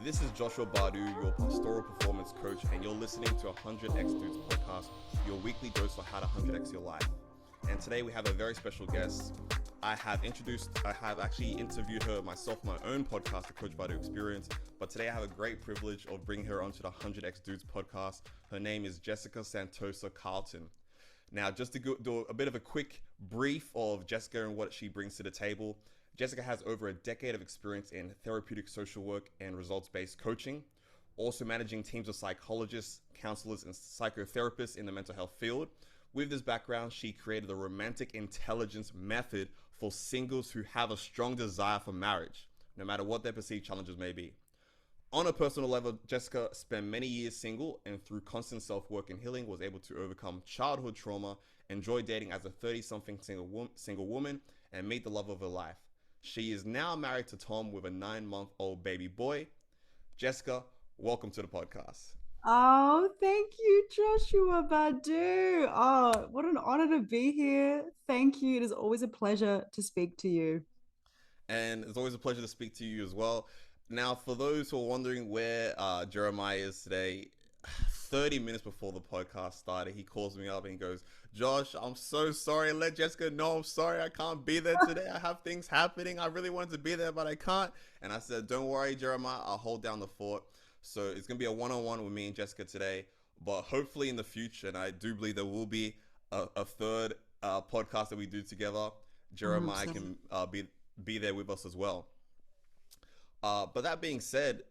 This is Joshua Badu, your pastoral performance coach, and you're listening to 100x Dudes podcast, your weekly dose for how to 100x your life. And today we have a very special guest. I have actually interviewed her myself, my own podcast, the Coach Badu Experience. But today I have a great privilege of bringing her onto the 100x Dudes podcast. Her name is Jessica Santosa Carlton. Now, just to do a bit of a quick brief of Jessica and what she brings to the table. Jessica has over a decade of experience in therapeutic social work and results-based coaching, also managing teams of psychologists, counselors, and psychotherapists in the mental health field. With this background, she created the romantic intelligence method for singles who have a strong desire for marriage, no matter what their perceived challenges may be. On a personal level, Jessica spent many years single and through constant self-work and healing was able to overcome childhood trauma, enjoy dating as a 30-something single woman, and meet the love of her life. She is now married to Tom with a 9-month-old baby boy. Jessica, welcome to the podcast. Oh, thank you, Joshua Badu. Oh, what an honor to be here. Thank you. It is always a pleasure to speak to you. And it's always a pleasure to speak to you as well. Now, for those who are wondering where Jeremiah is today, 30 minutes before the podcast started, he calls me up and he goes, Josh, I'm so sorry. Let Jessica know I'm sorry. I can't be there today. I have things happening. I really wanted to be there, but I can't. And I said, don't worry, Jeremiah. I'll hold down the fort. So it's going to be a one-on-one with me and Jessica today. But hopefully in the future, and I do believe there will be a third podcast that we do together, Jeremiah can be there with us as well. But that being said,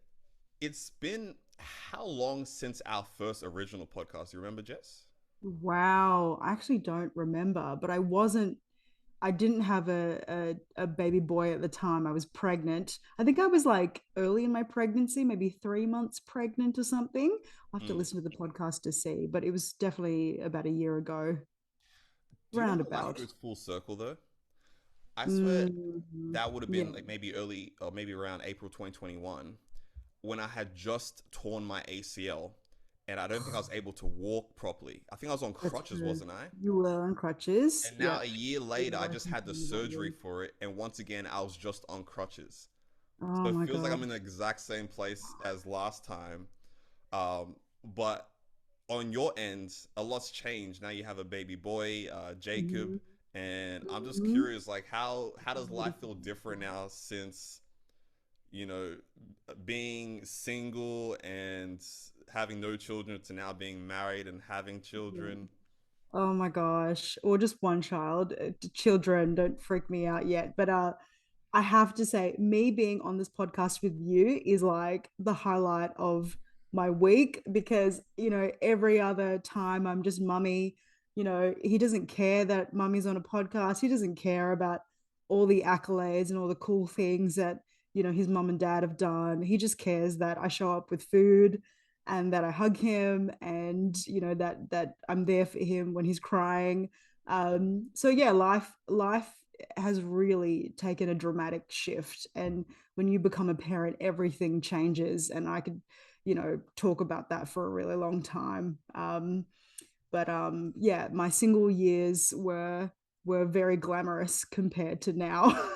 it's been how long since our first original podcast? You remember, Jess? Wow. I actually don't remember, but I didn't have a baby boy at the time. I was pregnant. I think I was like early in my pregnancy, maybe 3 months pregnant or something. I'll have to listen to the podcast to see, but it was definitely about a year ago, Do you know how life roundabout. goes full circle though? I swear Mm, that would have yeah. been like maybe early or maybe around April 2021 when I had just torn my ACL and I don't think I was able to walk properly. I think I was on That's crutches, true. wasn't I? You were on crutches. And now Yeah. a year Yeah, later, I I just can had the tell you about surgery you. for it. And once again, I was just on crutches. Oh So it my feels like I'm God. in the exact same place as last time. But on your end, a lot's changed. Now you have a baby boy, Jacob, Mhm. and I'm just Mhm. curious, like how does life Beautiful. feel different now since you know being single and having no children to now being married and having Yeah. children? Oh my gosh. Or just one child. Children don't freak me out yet. But I have to say, me being on this podcast with you is like the highlight of my week because, every other time I'm just mummy, he doesn't care that mummy's on a podcast. He doesn't care about all the accolades and all the cool things that, his mum and dad have done. He just cares that I show up with food and that I hug him and, that I'm there for him when he's crying. So yeah, life has really taken a dramatic shift. And when you become a parent, everything changes. And I could, talk about that for a really long time. But yeah, my single years were very glamorous compared to now.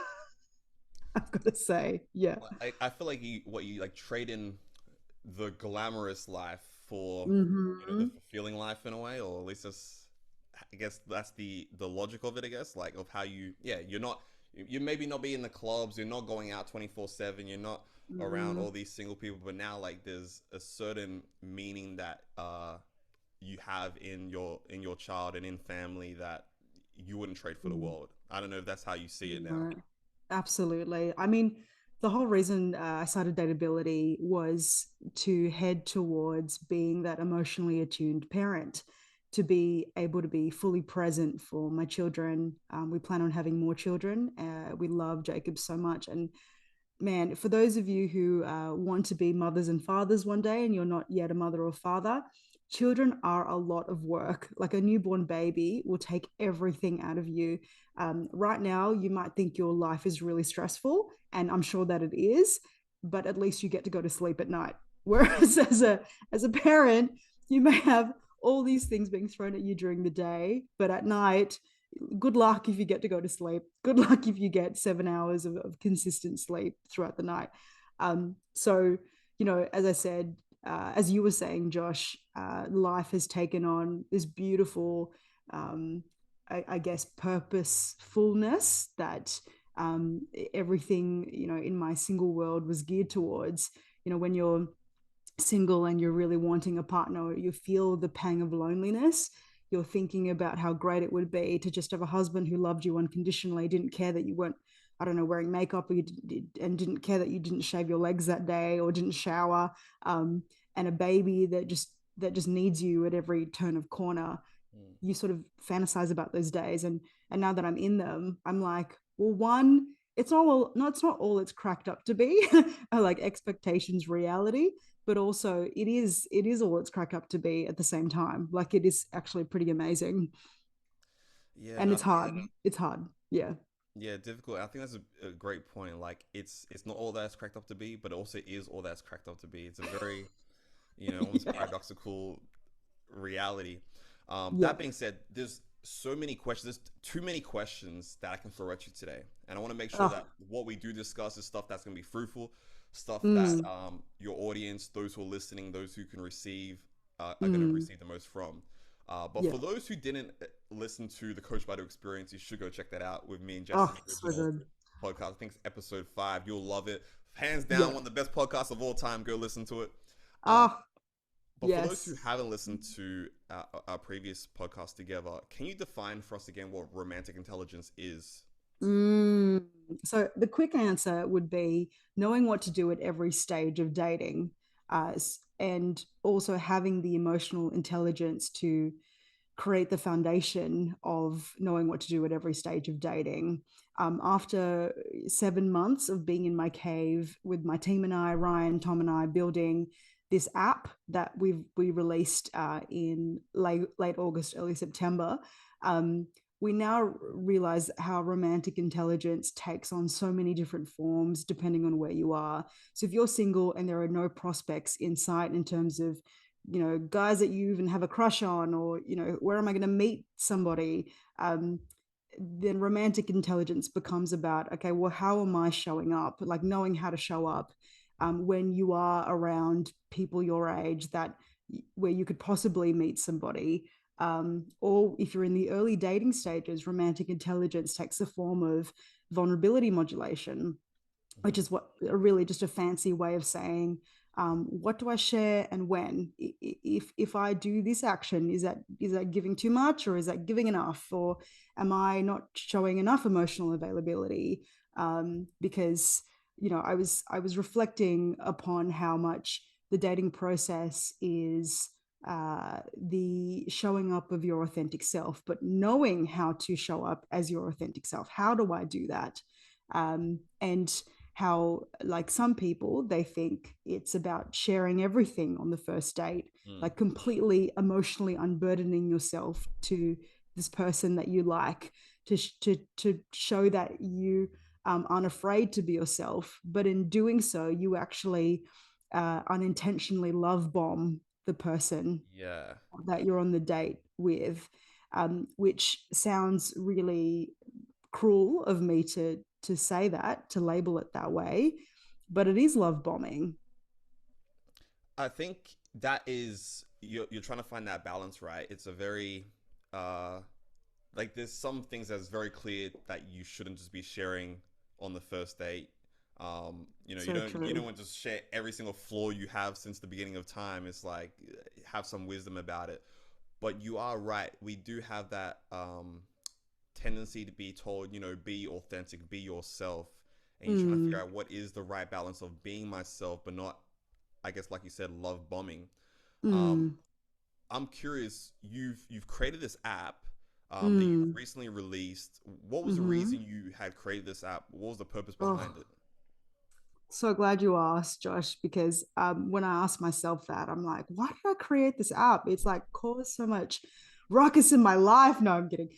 I've got to say, yeah. I feel like you like trade in the glamorous life for the Mm-hmm. fulfilling life in a way, or at least that's I guess that's the logic of it. I guess like of how you're not you maybe not be in the clubs, you're not going out 24/7, you're not around Mm-hmm. all these single people, but now like there's a certain meaning that you have in your child and in family that you wouldn't trade for the world. I don't know if that's how you see it now. No, absolutely. I mean, the whole reason I started Dateability was to head towards being that emotionally attuned parent, to be able to be fully present for my children. We plan on having more children. We love Jacob so much. And man, for those of you who want to be mothers and fathers one day and you're not yet a mother or father, children are a lot of work. Like a newborn baby will take everything out of you. Right now, you might think your life is really stressful, and I'm sure that it is, but at least you get to go to sleep at night. Whereas as a parent, you may have all these things being thrown at you during the day, but at night good luck if you get to go to sleep. Good luck if you get 7 hours of consistent sleep throughout the night. So as I said, as you were saying, Josh, life has taken on this beautiful, I guess, purposefulness that everything, in my single world was geared towards. When you're single and you're really wanting a partner, you feel the pang of loneliness. You're thinking about how great it would be to just have a husband who loved you unconditionally, didn't care that you weren't, I don't know, wearing makeup, and didn't care that you didn't shave your legs that day or didn't shower, and a baby that just needs you at every turn of corner. Mm. You sort of fantasize about those days, and now that I'm in them, I'm like, well, one, it's not all it's cracked up to be, like expectations, reality, but also it is all it's cracked up to be at the same time. Like, it is actually pretty amazing, Yeah, and no, it's hard. It's hard. Yeah. yeah, difficult. I think that's a great point. Like, it's not all that it's cracked up to be, but it also is all that's cracked up to be. It's a very, almost Yeah. paradoxical reality. Yeah. That being said, there's so many questions. There's too many questions that I can throw at you today, and I want to make sure Oh. that what we do discuss is stuff that's going to be fruitful, stuff that Mm, your audience, those who are listening, those who can receive, are going to mm, receive the most from. But yeah. for those who didn't listen to the Coach Badu experience, you should go check that out with me and Oh, Jess's so original good. podcast. I think it's episode 5. You'll love it. Hands down, Yeah. one of the best podcasts of all time. Go listen to it. Um, Oh, but for those who yes. haven't listened to our previous podcast together, can you define for us again what romantic intelligence is? Mm. So the quick answer would be knowing what to do at every stage of dating, and also having the emotional intelligence to create the foundation of knowing what to do at every stage of dating. After 7 months of being in my cave with my team and I, Ryan, Tom, and I, building this app that we released in late August, early September, um, we now realize how romantic intelligence takes on so many different forms depending on where you are. So if you're single and there are no prospects in sight in terms of guys that you even have a crush on, or where am I going to meet somebody, then romantic intelligence becomes about, okay, well, how am I showing up, like knowing how to show up when you are around people your age, that where you could possibly meet somebody, or if you're in the early dating stages, romantic intelligence takes the form of vulnerability modulation, which Hmm. is what really just a fancy way of saying, what do I share and when? If I do this action, is that giving too much, or is that giving enough, or am I not showing enough emotional availability? Because I was reflecting upon how much the dating process is the showing up of your authentic self, but knowing how to show up as your authentic self. How do I do that? And how, like, some people, they think it's about sharing everything on the first date, Mm. like completely emotionally unburdening yourself to this person that you like, to show that you aren't afraid to be yourself, but in doing so you actually unintentionally love bomb the person Yeah. that you're on the date with, which sounds really cruel of me to say that, to label it that way, but it is love bombing. I think that is you're trying to find that balance, right? It's a very uh like there's some things that's very clear that you shouldn't just be sharing on the first date. You So don't true. want to just share every single flaw you have since the beginning of time. It's like have some wisdom about it. But you are right. We do have that tendency to be told, be authentic, be yourself, and you're trying to figure Mm, out what is the right balance of being myself, but not, I guess, like you said, love bombing. Um, mm, I'm curious. You've created this app that you've mm, recently released. What was the mm-hmm. reason you had created this app? What was the purpose behind Oh, it? so glad you asked, Josh, because when I asked myself that, I'm like, why did I create this app? It's like caused so much ruckus in my life. No, I'm kidding.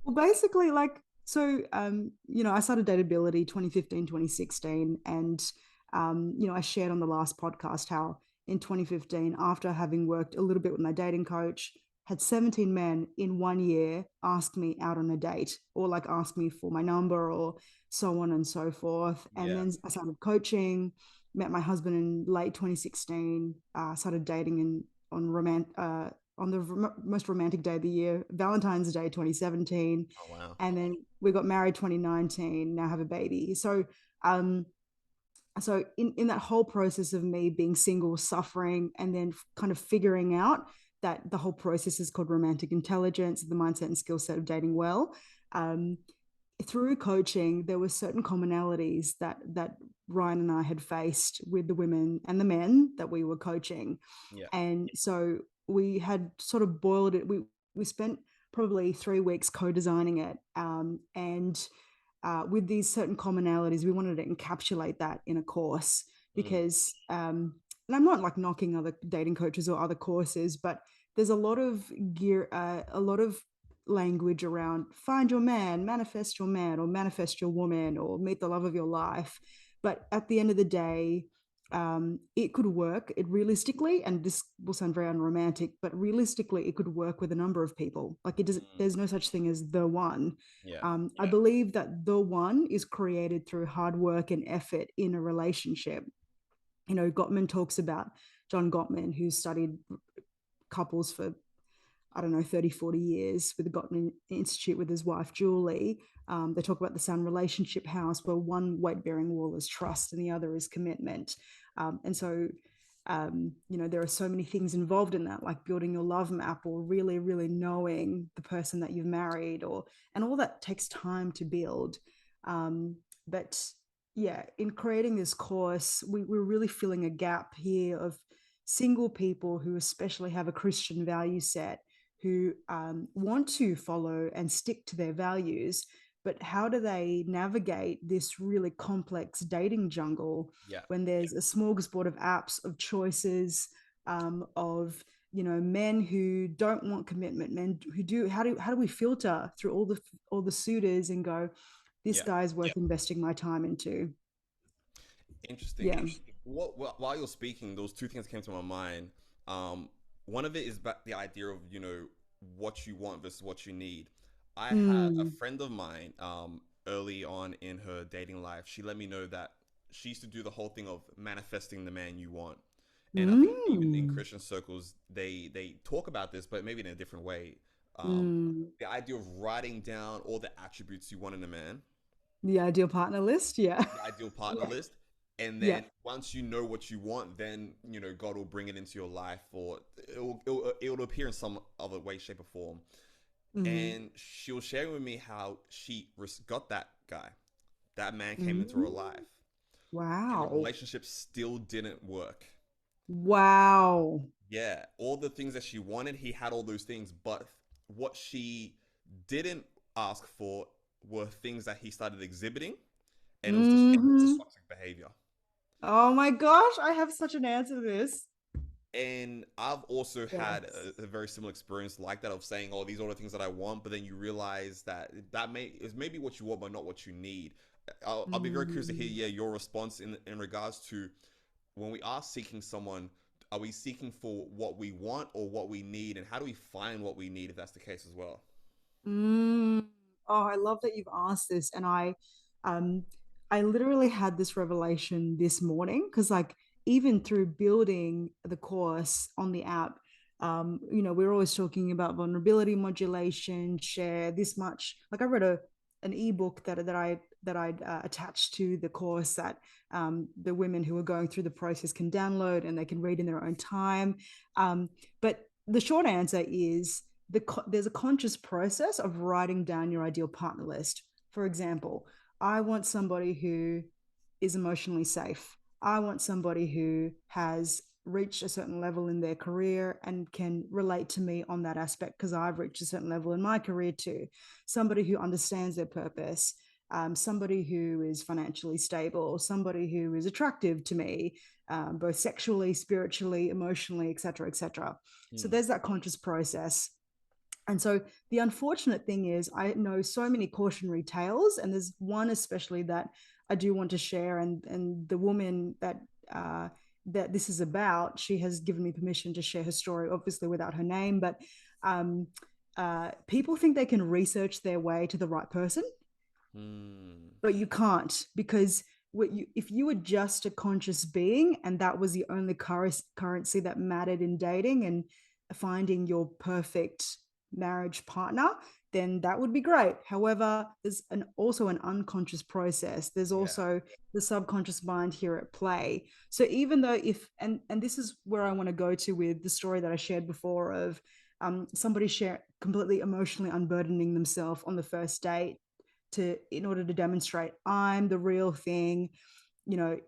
Well, basically, like, so, I started Dateability 2015, 2016. And, I shared on the last podcast how in 2015, after having worked a little bit with my dating coach, had 17 men in 1 year ask me out on a date, or like ask me for my number, or so on and so forth. And Yeah. then I started coaching. met my husband in late 2016, started dating on the most romantic day of the year, Valentine's Day 2017. Oh wow. And then we got married 2019, now have a baby. Um, so in that whole process of me being single, suffering, and then kind of figuring out that the whole process is called romantic intelligence, the mindset and skill set of dating well. Um, Through coaching, there were certain commonalities that Ryan and I had faced with the women and the men that we were coaching. Yeah. And so we had sort of boiled it. We spent probably 3 weeks co-designing it, and with these certain commonalities, we wanted to encapsulate that in a course Mm, because, and I'm not like knocking other dating coaches or other courses, but there's a lot of a lot of language around find your man, or manifest your woman, or meet the love of your life. But at the end of the day, it could work it realistically, and this will sound very unromantic, but realistically it could work with a number of people. Like it does, mm, there's no such thing as the one. yeah. I believe that the one is created through hard work and effort in a relationship. You know, Gottman talks about John Gottman, who studied couples for, I don't know, 30, 40 years with the Gottman Institute with his wife, Julie. They talk about the Sun relationship house, where one weight bearing wall is trust and the other is commitment. And so, you know, there are so many things involved in that, like building your love map, or really, really knowing the person that you've married, and all that takes time to build. But yeah, in creating this course, we're really filling a gap here of single people who especially have a Christian value set, who want to follow and stick to their values, but how do they navigate this really complex dating jungle Yeah. when there's a smorgasbord of apps, of choices, of, you know, men who don't want commitment, men who do. How do we filter through all the suitors and go, this Yeah. guy's worth investing my time into? Interesting. Yeah. While you're speaking, those two things came to my mind. Um, One of it is about the idea of, what you want versus what you need. I had a Mm. friend of mine, early on in her dating life. She let me know that she used to do the whole thing of manifesting the man you want. And I think even in Mm. Christian circles, they talk about this, but maybe in a different way. Um, Mm. the idea of writing down all the attributes you want in a man, The ideal partner list. Yeah. the ideal partner Yeah. list, and Yeah. then once you know what you want, then God will bring it into your life, or it'll appear in some other way, shape, or form. Mm. And she was sharing with me how she got that guy. That man came into her Mm. life, and the Wow. relationship still didn't work. Wow. Yeah, all the things that she wanted, he had all those things, but what she didn't ask for were things that he started exhibiting, and it was destructive, Hmm. toxic behavior. Oh my gosh, I have such an answer to this. And I've also had Yes. a very similar experience like that, of saying, "Oh, these are the things that I want," but then you realize that is maybe what you want, but not what you need. I'll be very curious to hear, Mm. yeah, your response in regards to when we are seeking someone. Are we seeking for what we want or what we need, and how do we find what we need if that's the case as well? Mm. Oh, I love that you've asked this. And um, I literally had this revelation this morning because, like, even through building the course on the app, you know, we're always talking about vulnerability modulation, share this much. Like, I read an ebook that I attached to the course that the women who are going through the process can download and they can read in their own time. But the short answer is there's a conscious process of writing down your ideal partner list. For example, I want somebody who is emotionally safe. I want somebody who has reached a certain level in their career and can relate to me on that aspect because I've reached a certain level in my career too. Somebody who understands their purpose, somebody who is financially stable, somebody who is attractive to me, both sexually, spiritually, emotionally, etc., etc. So Hmm. there's that conscious process. And so the unfortunate thing is, I know so many cautionary tales, and there's one especially that I do want to share. And the woman uh, that this is about, she has given me permission to share her story, obviously without her name. But um, people think they can research their way to the right person, Hmm. but you can't, because if you were just a conscious being and that was the only currency that mattered in dating and finding your perfect marriage partner, then that would be great. However, there's also an unconscious process. There's Yeah. also the subconscious mind here at play. So even though if and this is where I want to go to with the story that I shared before of somebody completely emotionally unburdening themselves on the first date to in order to demonstrate I'm the real thing, you know,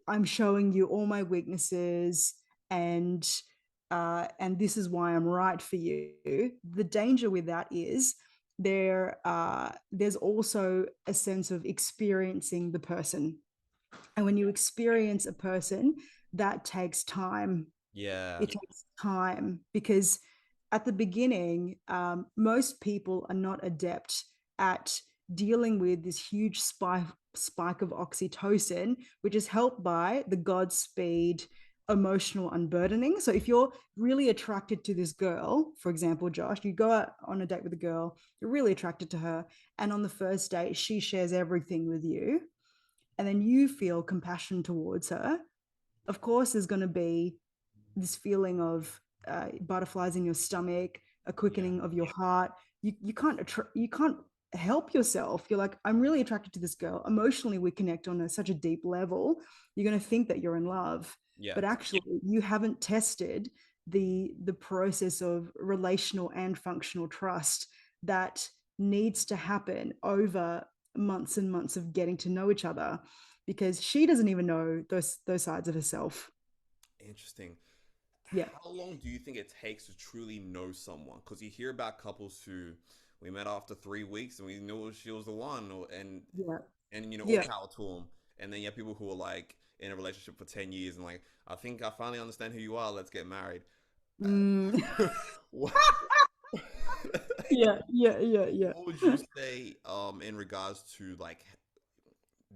I'm showing you all my weaknesses, and this is why I'm right for you. The danger with that is there's also a sense of experiencing the person, and when you experience a person, that takes time. Yeah. It takes time because at the beginning, most people are not adept at dealing with this huge spike of oxytocin, which is helped by the Godspeed emotional unburdening. So if you're really attracted to this girl, for example, Josh, you go out on a date with a girl, you're really attracted to her, and on the first date, she shares everything with you, and then you feel compassion towards her. Of course, there's going to be this feeling of butterflies in your stomach, a Yeah. quickening of your heart. You can't help yourself. You're like, I'm really attracted to this girl. Emotionally, we connect on such a deep level. You're going to think that you're in love, Yeah. but actually, you haven't tested the process of relational and functional trust that needs to happen over months and months of getting to know each other, because she doesn't even know those sides of herself. Interesting. Yeah. How long do you think it takes to truly know someone? Because you hear about couples who we met after 3 weeks and we knew she was the one, Yeah. and all Yeah. power to them. And then you have people who are like in a relationship for 10 years and like, I think I finally understand who you are. Let's get married. Mm. What? Yeah, yeah, yeah, yeah. What would you say in regards to like,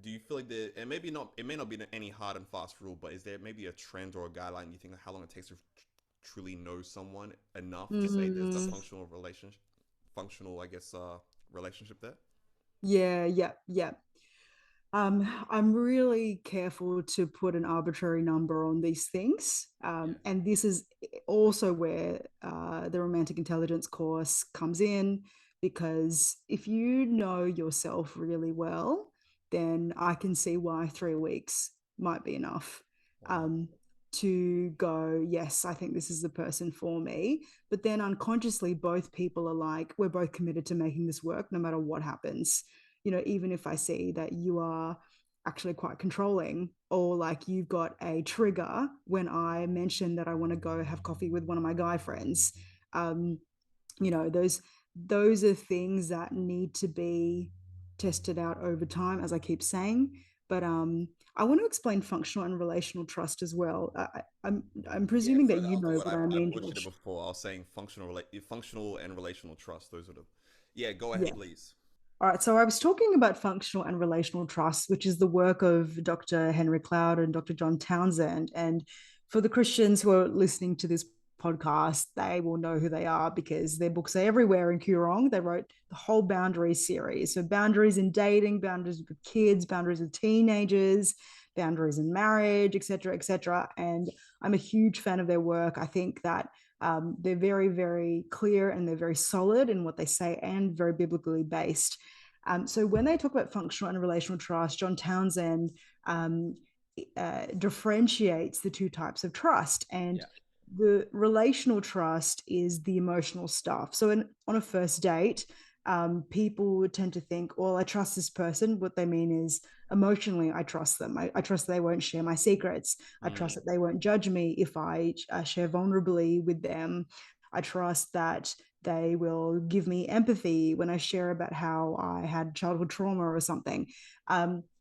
do you feel like and maybe not, it may not be any hard and fast rule, but is there maybe a trend or a guideline you think of how long it takes to truly know someone enough to say there's the Mm. functional relationship, functional, I guess, relationship there? Yeah, yeah, yeah. I'm really careful to put an arbitrary number on these things. Yeah. And this is also where the romantic intelligence course comes in, because if you know yourself really well, then I can see why 3 weeks might be enough Wow. um, to go, yes, I think this is the person for me. But then unconsciously, both people are like, we're both committed to making this work no matter what happens. You know, even if I see that you are actually quite controlling, or like you've got a trigger when I mention that I want to go have coffee with one of my guy friends. um you know, those are things that need to be tested out over time, as I keep saying. But I want to explain functional and relational trust as well. I'm Yeah, presuming so that that you was the know word what I I mean, butchered it Josh. before. I was saying functional and relational trust. Those are the, yeah. Go ahead, Yeah. please. All right, so I was talking about functional and relational trust, which is the work of Dr. Henry Cloud and Dr. John Townsend. And for the Christians who are listening to this podcast, they will know who they are because their books are everywhere in Kurong. They wrote the whole Boundaries series. So boundaries in dating, boundaries with kids, boundaries with teenagers, boundaries in marriage, et cetera, et cetera. And I'm a huge fan of their work. I think that they're very, very clear and they're very solid in what they say and very biblically based. So when they talk about functional and relational trust, John Townsend um, differentiates the two types of trust. And Yeah. the relational trust is the emotional stuff. So on a first date, people would tend to think, well, I trust this person. What they mean is emotionally, I trust them. I trust they won't share my secrets. I trust Mm, that they won't judge me if I share vulnerably with them. I trust that they will give me empathy when I share about how I had childhood trauma or something.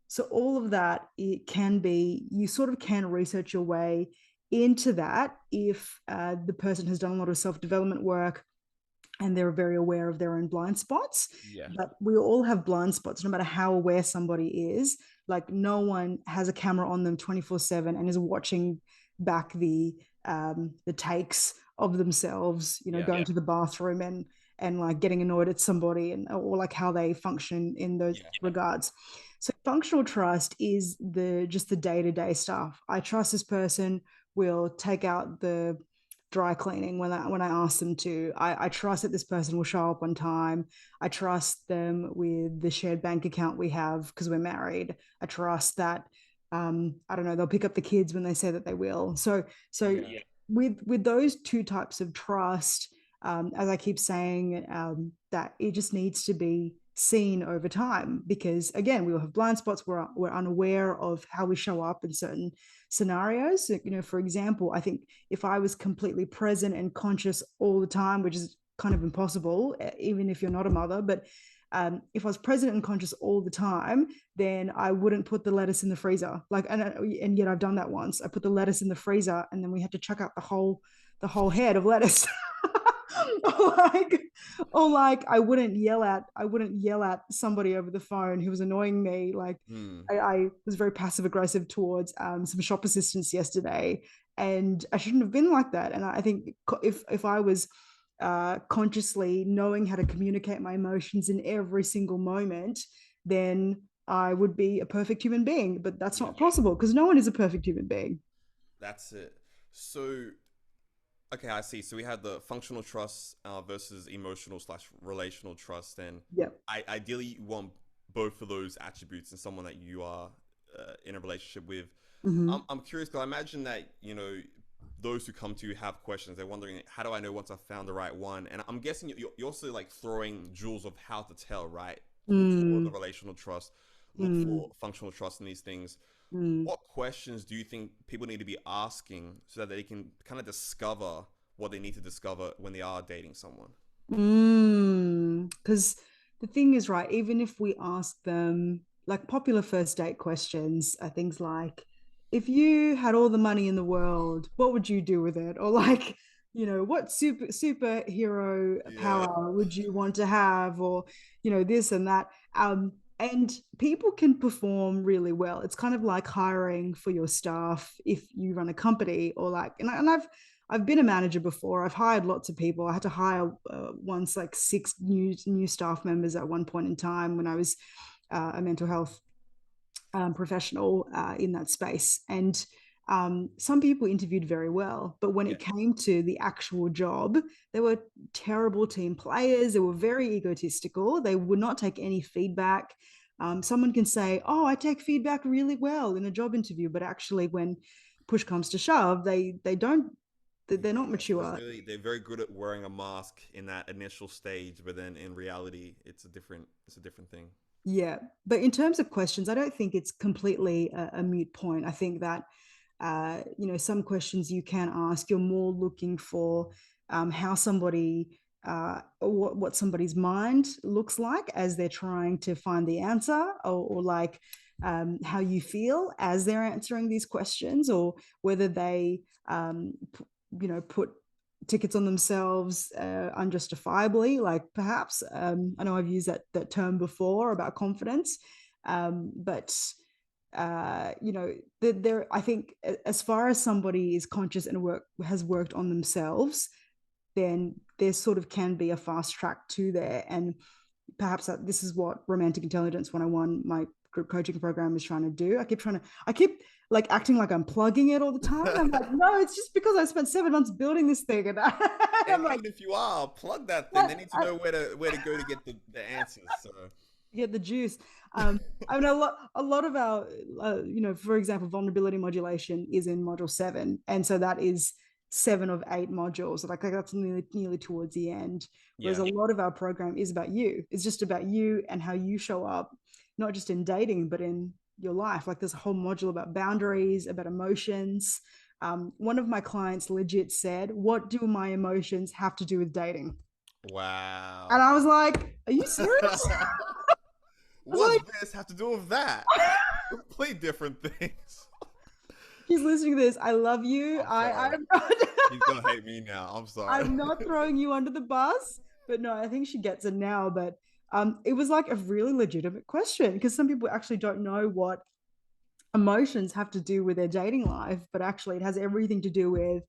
So all of that, it can be, you sort of can research your way into that if the person has done a lot of self-development work and they're very aware of their own blind spots. yeah. But we all have blind spots, no matter how aware somebody is. Like no one has a camera on them 24/7 and is watching back the takes of themselves, you know, Yeah. going to the bathroom and like getting annoyed at somebody, and or like how they function in those Yeah. regards. So functional trust is the just the day-to-day stuff. I trust this person will take out the dry cleaning when I ask them to. I trust that this person will show up on time. I trust them with the shared bank account we have because we're married. I trust that I don't know, they'll pick up the kids when they say that they will. So Yeah. with those two types of trust, as I keep saying, that it just needs to be seen over time because again we will have blind spots, we're unaware of how we show up in certain scenarios. For example, I think if I was completely present and conscious all the time, which is kind of impossible even if you're not a mother, but if I was present and conscious all the time, then I wouldn't put the lettuce in the freezer. And yet I've done that once. I put the lettuce in the freezer, and then we had to chuck out the whole head of lettuce. or like, or like, I wouldn't yell at somebody over the phone who was annoying me. Like, Hmm. I was very passive aggressive towards some shop assistants yesterday, and I shouldn't have been like that. And I think if I was consciously knowing how to communicate my emotions in every single moment, then I would be a perfect human being. But that's Yeah. not possible because no one is a perfect human being. That's it. So, okay, I see. So we had the functional trust versus emotional slash relational trust, and Yeah. ideally you want both of those attributes in someone that you are in a relationship with. Mm-hmm. I'm curious because I imagine that those who come to you have questions. They're wondering, how do I know once I've found the right one? And I'm guessing you're also like throwing jewels of how to tell, right? Look for the Mm, relational trust, look mm, for functional trust in these things. mm. What questions do you think people need to be asking so that they can kind of discover what they need to discover when they are dating someone? Because the thing is, right, even if we ask them like popular first date questions, are things like, if you had all the money in the world, what would you do with it? Or like, what superhero Yeah. power would you want to have? Or, this and that. And people can perform really well. It's kind of like hiring for your staff if you run a company, or like, and I've been a manager before. I've hired lots of people. I had to hire once like six new staff members at one point in time when I was a mental health professional in that space. And some people interviewed very well, but when Yeah. it came to the actual job, they were terrible team players. They were very egotistical. They would not take any feedback. Someone can say, "Oh, I take feedback really well in a job interview," but actually, when push comes to shove, they don't. They're not Yeah. So mature. they're very good at wearing a mask in that initial stage, but then in reality, it's a different thing. Yeah, but in terms of questions, I don't think it's completely a mute point. I think that some questions you can ask, you're more looking for how somebody, what somebody's mind looks like as they're trying to find the answer, or like how you feel as they're answering these questions, or whether they, put tickets on themselves unjustifiably. Like perhaps, I know I've used that term before about confidence, but there I think as far as somebody is conscious and has worked on themselves, then there sort of can be a fast track to there. And perhaps this is what Romantic Intelligence 101, my group coaching program, is trying to do. I keep like acting like I'm plugging it all the time. And I'm like, no, it's just because I spent 7 months building this thing. And I'm And like, even if you are, plug that thing. what? They need to know where to go to get the answers. So Get the juice. I mean, a lot of our, for example, vulnerability modulation is in module 7, and so that is 7 of 8 modules. Like that's nearly towards the end. Whereas yeah. a lot of our program is about you. It's just about you and how you show up, not just in dating, but in your life. Like there's a whole module about boundaries, about emotions. One of my clients legit said, "What do my emotions have to do with dating?" And Wow. I was like, "Are you serious?" I was What's like, this have to do with that? Complete different things. he's listening to this. I love you. I'm I sorry. I'm not He's gonna hate me now. I'm sorry. I'm not throwing you under the bus, but no, I think she gets it now. But it was like a really legitimate question because some people actually don't know what emotions have to do with their dating life, but actually it has everything to do with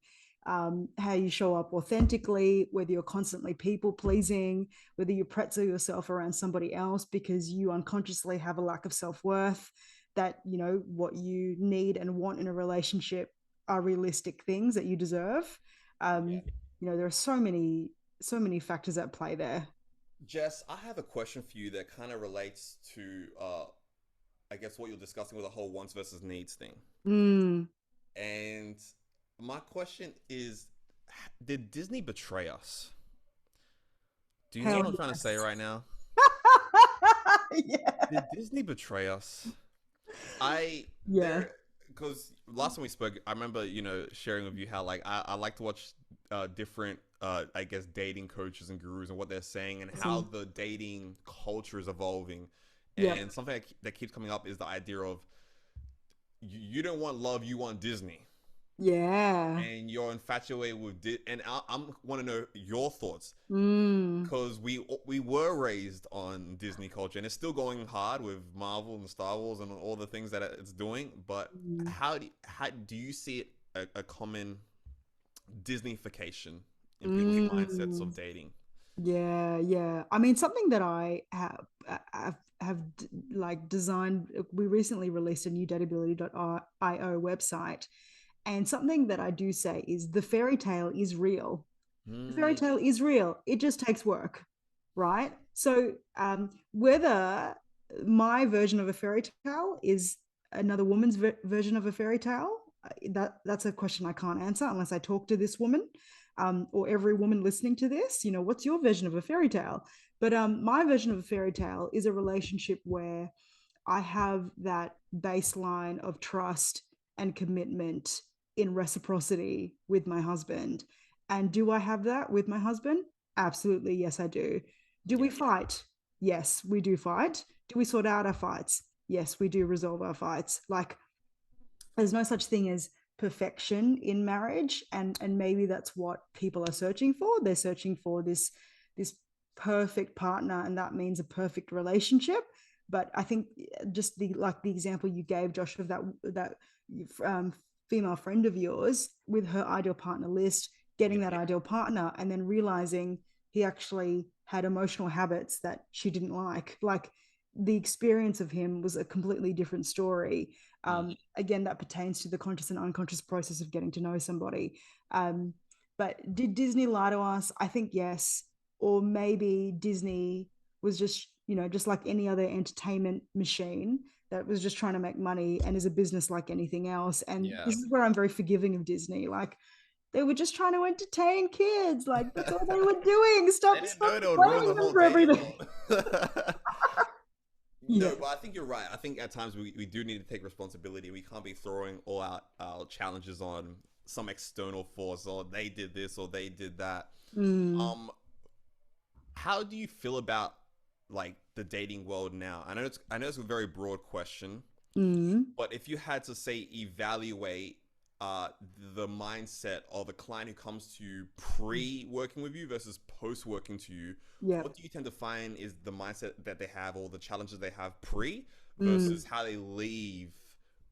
how you show up authentically, whether you're constantly people pleasing, whether you pretzel yourself around somebody else because you unconsciously have a lack of self-worth, that, you know, what you need and want in a relationship are realistic things that you deserve. Yeah. You know, there are so many factors at play there. Jess, I have a question for you that kind of relates to, I guess, what you're discussing with the whole wants versus needs thing. Mm. And my question is, did Disney betray us? Do you know Hell what I'm trying to say yes. right now? Yeah. Did Disney betray us? I Yeah. there because last time we spoke, I remember sharing with you how like I like to watch different I guess dating coaches and gurus and what they're saying and how Awesome. the dating culture is evolving. Yep. And something that keeps coming up is the idea of you don't want love, you want Disney, Yeah. and you're infatuated with and I'm want to know your thoughts Mm. because we were raised on Disney culture, and it's still going hard with Marvel and Star Wars and all the things that it's doing. But Mm. how do you see a common Disneyfication in people's mindsets Mm. of dating? Yeah, yeah. I mean, something that I have like designed. We recently released a new dateability.io website, and something that I do say is the fairy tale is real. The fairy Mm, tale is real. It just takes work, right? So, whether my version of a fairy tale is another woman's version of a fairy tale, that's a question I can't answer unless I talk to this woman, or every woman listening to this. You know, what's your version of a fairy tale? But my version of a fairy tale is a relationship where I have that baseline of trust and commitment in reciprocity with my husband. And do I have that with my husband? Absolutely. Yes, I do. Do we yeah, fight? Yes, we do fight. Do we sort out our fights? Yes, we do resolve our fights. Like, there's no such thing as perfection in marriage, and maybe that's what people are searching for. They're searching for this perfect partner, and that means a perfect relationship. But I think just the example you gave, Josh, of that um, female friend of yours with her ideal partner list, getting yeah, that ideal partner and then realizing he actually had emotional habits that she didn't like the experience of him was a completely different story. mm, Again, that pertains to the conscious and unconscious process of getting to know somebody. Um, but did Disney lie to us? I think yes. Or maybe Disney was just, you know, just like any other entertainment machine that was just trying to make money and is a business like anything else. And yeah. this is where I'm very forgiving of Disney. Like, they were just trying to entertain kids. Like, that's all they were doing. They Stop, didn't stop know they would ruin the blaming them whole for dating everything. world. Yeah. No, but I think you're right. I think at times we do need to take responsibility. We can't be throwing all our challenges on some external force, or they did this or they did that. Mm, Um, how do you feel about like the dating world now? I know it's a very broad question, mm, but if you had to say evaluate uh, the mindset of a client who comes to you pre working with you versus post working to you, yeah. what do you tend to find is the mindset that they have or the challenges they have pre Mm. versus how they leave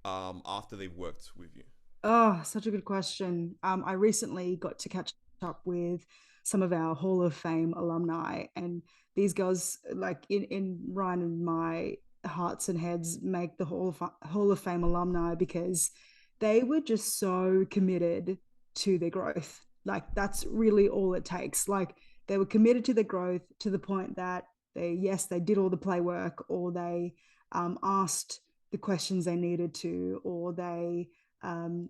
after they've worked with you? Oh, such a good question. I recently got to catch up with some of our Hall of Fame alumni, and these girls, like in Ryan and my hearts and heads, make the Hall of Fame alumni because they were just so committed to their growth. Like, that's really all it takes. Like, they were committed to their growth to the point that they did all the play work, or they asked the questions they needed to, or they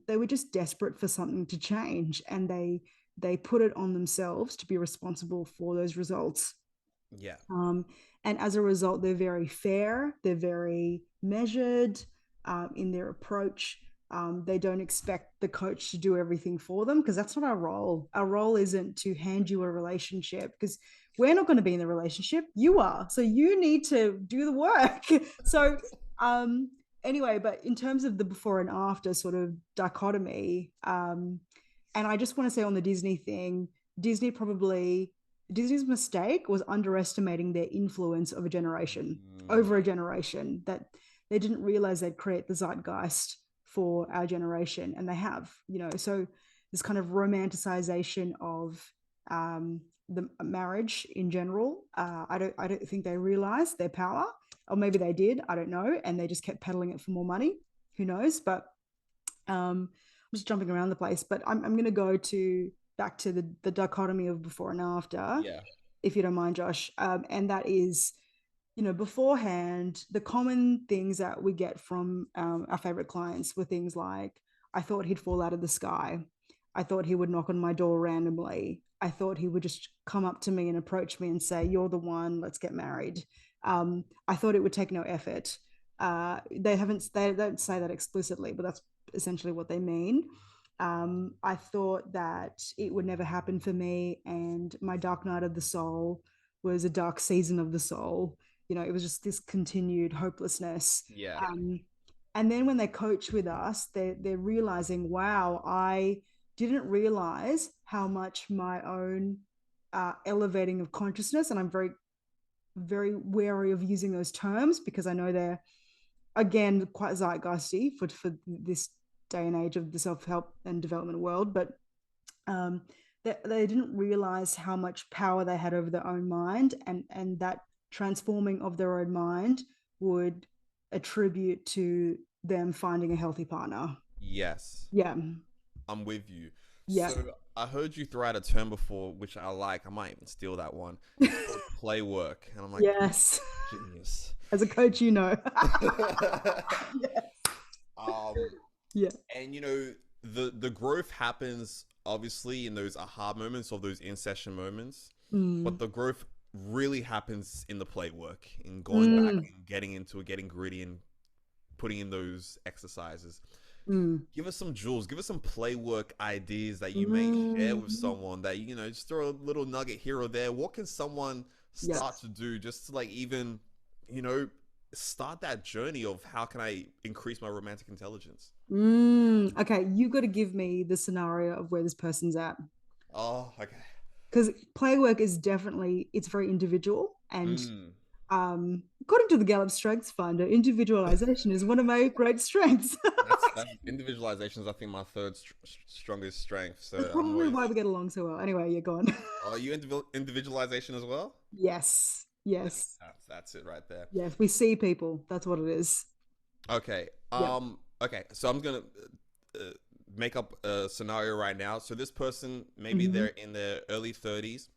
were just desperate for something to change, and they put it on themselves to be responsible for those results. Yeah, um, and as a result, they're very fair, they're very measured in their approach. They don't expect the coach to do everything for them, because that's not our role. Our role isn't to hand you a relationship, because we're not going to be in the relationship. You are. So you need to do the work. So, um, anyway, but in terms of the before and after sort of dichotomy, and I just want to say on the Disney thing, Disney probably Disney's mistake was underestimating their influence of a generation, over a mm, generation, that they didn't realize they'd create the zeitgeist for our generation, and they have, you know. So this kind of romanticization of the marriage in general. I don't think they realized their power, or maybe they did. I don't know, and they just kept peddling it for more money. Who knows? But I'm just jumping around the place. But I'm going to go to back to the dichotomy of before and after, Yeah. if you don't mind, Josh. And that is, beforehand, the common things that we get from our favorite clients were things like, I thought he'd fall out of the sky. I thought he would knock on my door randomly. I thought he would just come up to me and approach me and say, "You're the one, let's get married." I thought it would take no effort. They don't say that explicitly, but that's essentially what they mean. I thought that it would never happen for me, and my dark night of the soul was a dark season of the soul. It was just this continued hopelessness. Yeah. And then when they coach with us, they're realizing, wow, I didn't realize how much my own elevating of consciousness, and I'm very, very wary of using those terms because I know they're, again, quite zeitgeisty for this day and age of the self-help and development world. But they didn't realize how much power they had over their own mind, and that transforming of their own mind would attribute to them finding a healthy partner. Yes. Yeah. I'm with you. Yeah. So I heard you throw out a term before, which I like. I might even steal that one. It's called play work. And I'm like, Yes. genius. As a coach, yes. Yeah. And the growth happens obviously in those aha moments or those in session moments, but the growth really happens in the play work, in going back and getting into it, getting gritty and putting in those exercises. Give us some jewels, give us some play work ideas that you may share with someone that, just throw a little nugget here or there. What can someone start to do just to even, start that journey of how can I increase my romantic intelligence? Okay, you got to give me the scenario of where this person's at. Oh, okay. Because play work is definitely, it's very individual, and according to the Gallup Strengths Finder, individualization is one of my great strengths. That's individualization is, I think, my third strongest strength. So that's probably why we get along so well. Anyway, you're gone. Are you individualization as well? Yes. That's it right there. Yes, we see people. That's what it is. Okay. Okay. So I'm gonna make up a scenario right now. So this person, maybe they're in their early 30s.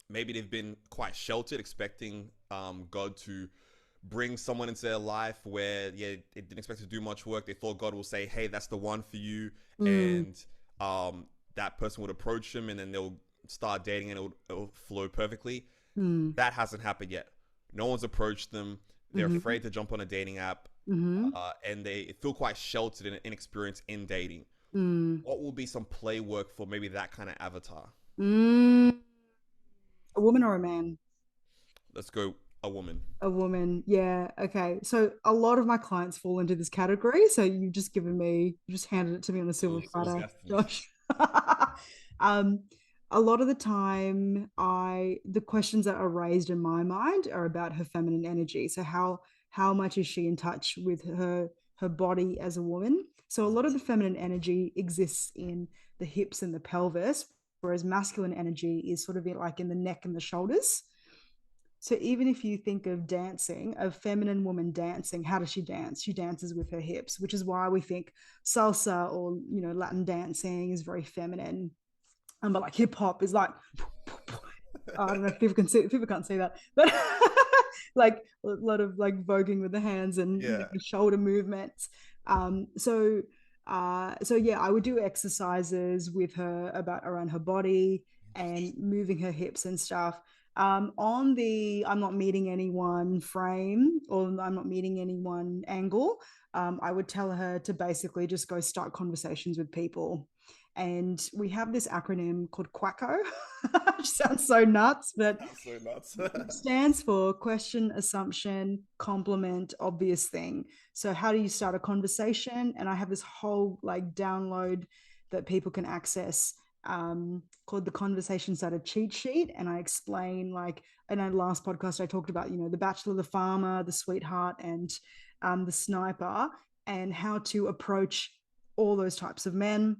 Maybe they've been quite sheltered, expecting God to bring someone into their life where they didn't expect to do much work. They thought God will say, "Hey, that's the one for you," and that person would approach them, and then they'll start dating, and it'll flow perfectly. That hasn't happened yet. No one's approached them. They're afraid to jump on a dating app, and they feel quite sheltered and inexperienced in dating. What will be some play work for maybe that kind of avatar? A woman or a man? Let's go a woman. A woman. Yeah. Okay. So a lot of my clients fall into this category. So you just handed it to me on a silver platter, Josh. A lot of the time, the questions that are raised in my mind are about her feminine energy. So how much is she in touch with her body as a woman? So a lot of the feminine energy exists in the hips and the pelvis, whereas masculine energy is sort of like in the neck and the shoulders. So even if you think of dancing, a feminine woman dancing, how does she dance? She dances with her hips, which is why we think salsa or Latin dancing is very feminine. But like hip hop is like, I don't know if people can't see that, but like a lot of like voguing with the hands and shoulder movements. So yeah, I would do exercises with her around her body and moving her hips and stuff. On the I'm not meeting anyone frame, or I'm not meeting anyone angle, I would tell her to basically just go start conversations with people. And we have this acronym called QACO, which sounds so nuts, but it stands for question, assumption, compliment, obvious thing. So how do you start a conversation? And I have this whole like download that people can access called the Conversation Starter Cheat Sheet. And I explain, like, in our last podcast, I talked about, the bachelor, the farmer, the sweetheart, and the sniper, and how to approach all those types of men.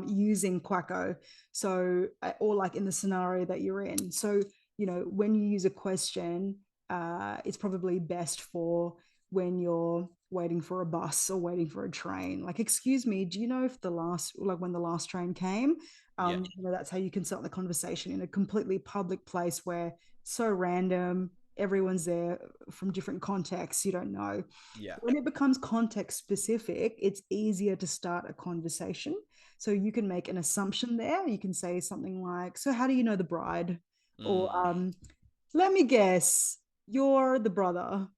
using Quacko. So, or like in the scenario that you're in. So, when you use a question, it's probably best for when you're waiting for a bus or waiting for a train. Like, excuse me, do you know if when the last train came? Yeah. That's how you can start the conversation in a completely public place where it's so random, everyone's there from different contexts, you don't know. Yeah. When it becomes context specific, it's easier to start a conversation. So you can make an assumption there. You can say something like, "So, how do you know the bride?" Or, Mm. "Let me guess, you're the brother."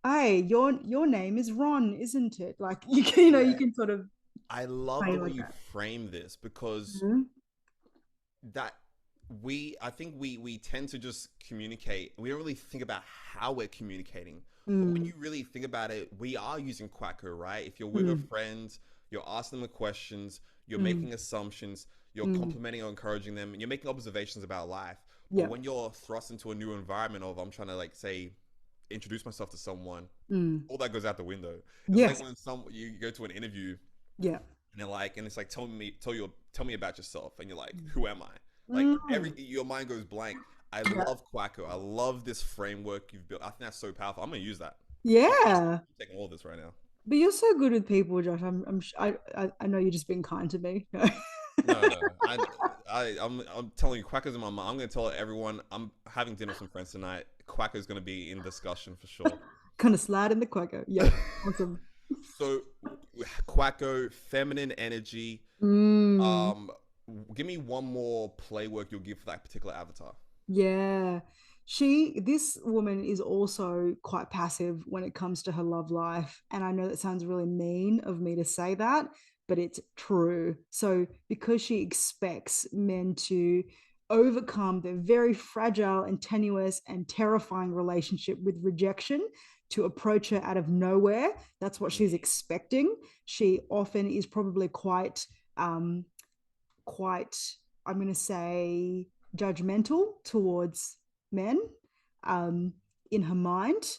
"Hey, your name is Ron, isn't it?" Like, you Yeah. can sort of I love play the way like you that. frame this because Mm-hmm. that I think we tend to just communicate. We don't really think about how we're communicating. But when Mm, you really think about it, we are using Quacker, right? If you're with a mm, friend, you're asking them questions, you're mm, making assumptions, you're mm. complimenting or encouraging them, and you're making observations about life. But Yeah. when you're thrust into a new environment of I'm trying to like say introduce myself to someone, Mm. all that goes out the window. It's like Yes. when you go to an interview Yeah. and they're like, and it's like, tell me about yourself, and you're like, who am I? Like Mm. your mind goes blank. I Yeah. love Quacko. I love this framework you've built. I think that's so powerful. I'm gonna use that. Yeah. I'm taking all of this right now. But you're so good with people, Josh. I know you're just being kind to me. No, no, I'm telling you, Quacko's in my mind. I'm gonna tell everyone. I'm having dinner with some friends tonight. Quacko's gonna be in discussion for sure. Kind of slide in the quacker. Yep. Awesome. So, Quacko, feminine energy. Mm. Um, give me one more play work you'll give for that particular avatar. Yeah. This woman is also quite passive when it comes to her love life. And I know that sounds really mean of me to say that, but it's true. So, because she expects men to overcome their very fragile and tenuous and terrifying relationship with rejection to approach her out of nowhere, that's what she's expecting. She often is probably quite, I'm going to say, judgmental towards men um, in her mind,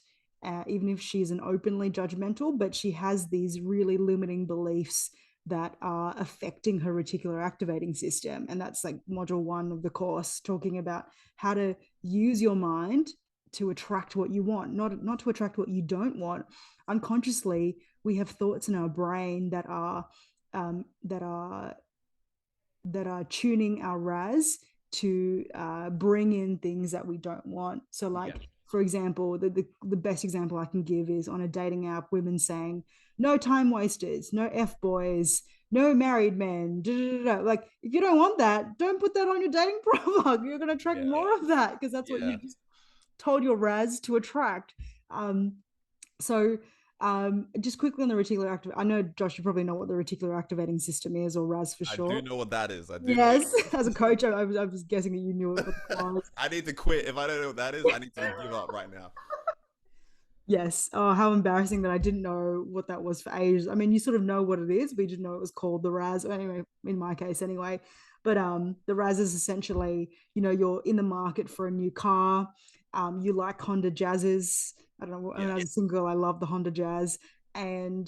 even if she isn't openly judgmental, but she has these really limiting beliefs that are affecting her reticular activating system. And that's like module 1 of the course, talking about how to use your mind to attract what you want, not to attract what you don't want. Unconsciously, we have thoughts in our brain that are tuning our RAS to bring in things that we don't want. So, Yeah. like, for example, the best example I can give is on a dating app, women saying, "No time wasters, no F boys, no married men." Da, da, da, da. Like, if you don't want that, don't put that on your dating profile. You're going to attract Yeah. more of that because that's what Yeah. you just told your RAS to attract. Um, so, just quickly on the reticular active, I know Josh, you probably know what the reticular activating system is, or RAS for I do short. know what that is. I do know what Yes, that as a is. coach, I was guessing that you knew what the was. I need to quit. If I don't know what that is, I need to give up right now. Yes. Oh, how embarrassing that I didn't know what that was for ages. I mean, you sort of know what it is, but you didn't know it was called the RAS. Anyway, in my case, anyway. But the RAS is essentially, you're in the market for a new car. You like Honda Jazzes. I don't know. And Yeah. as a single girl, I love the Honda Jazz. And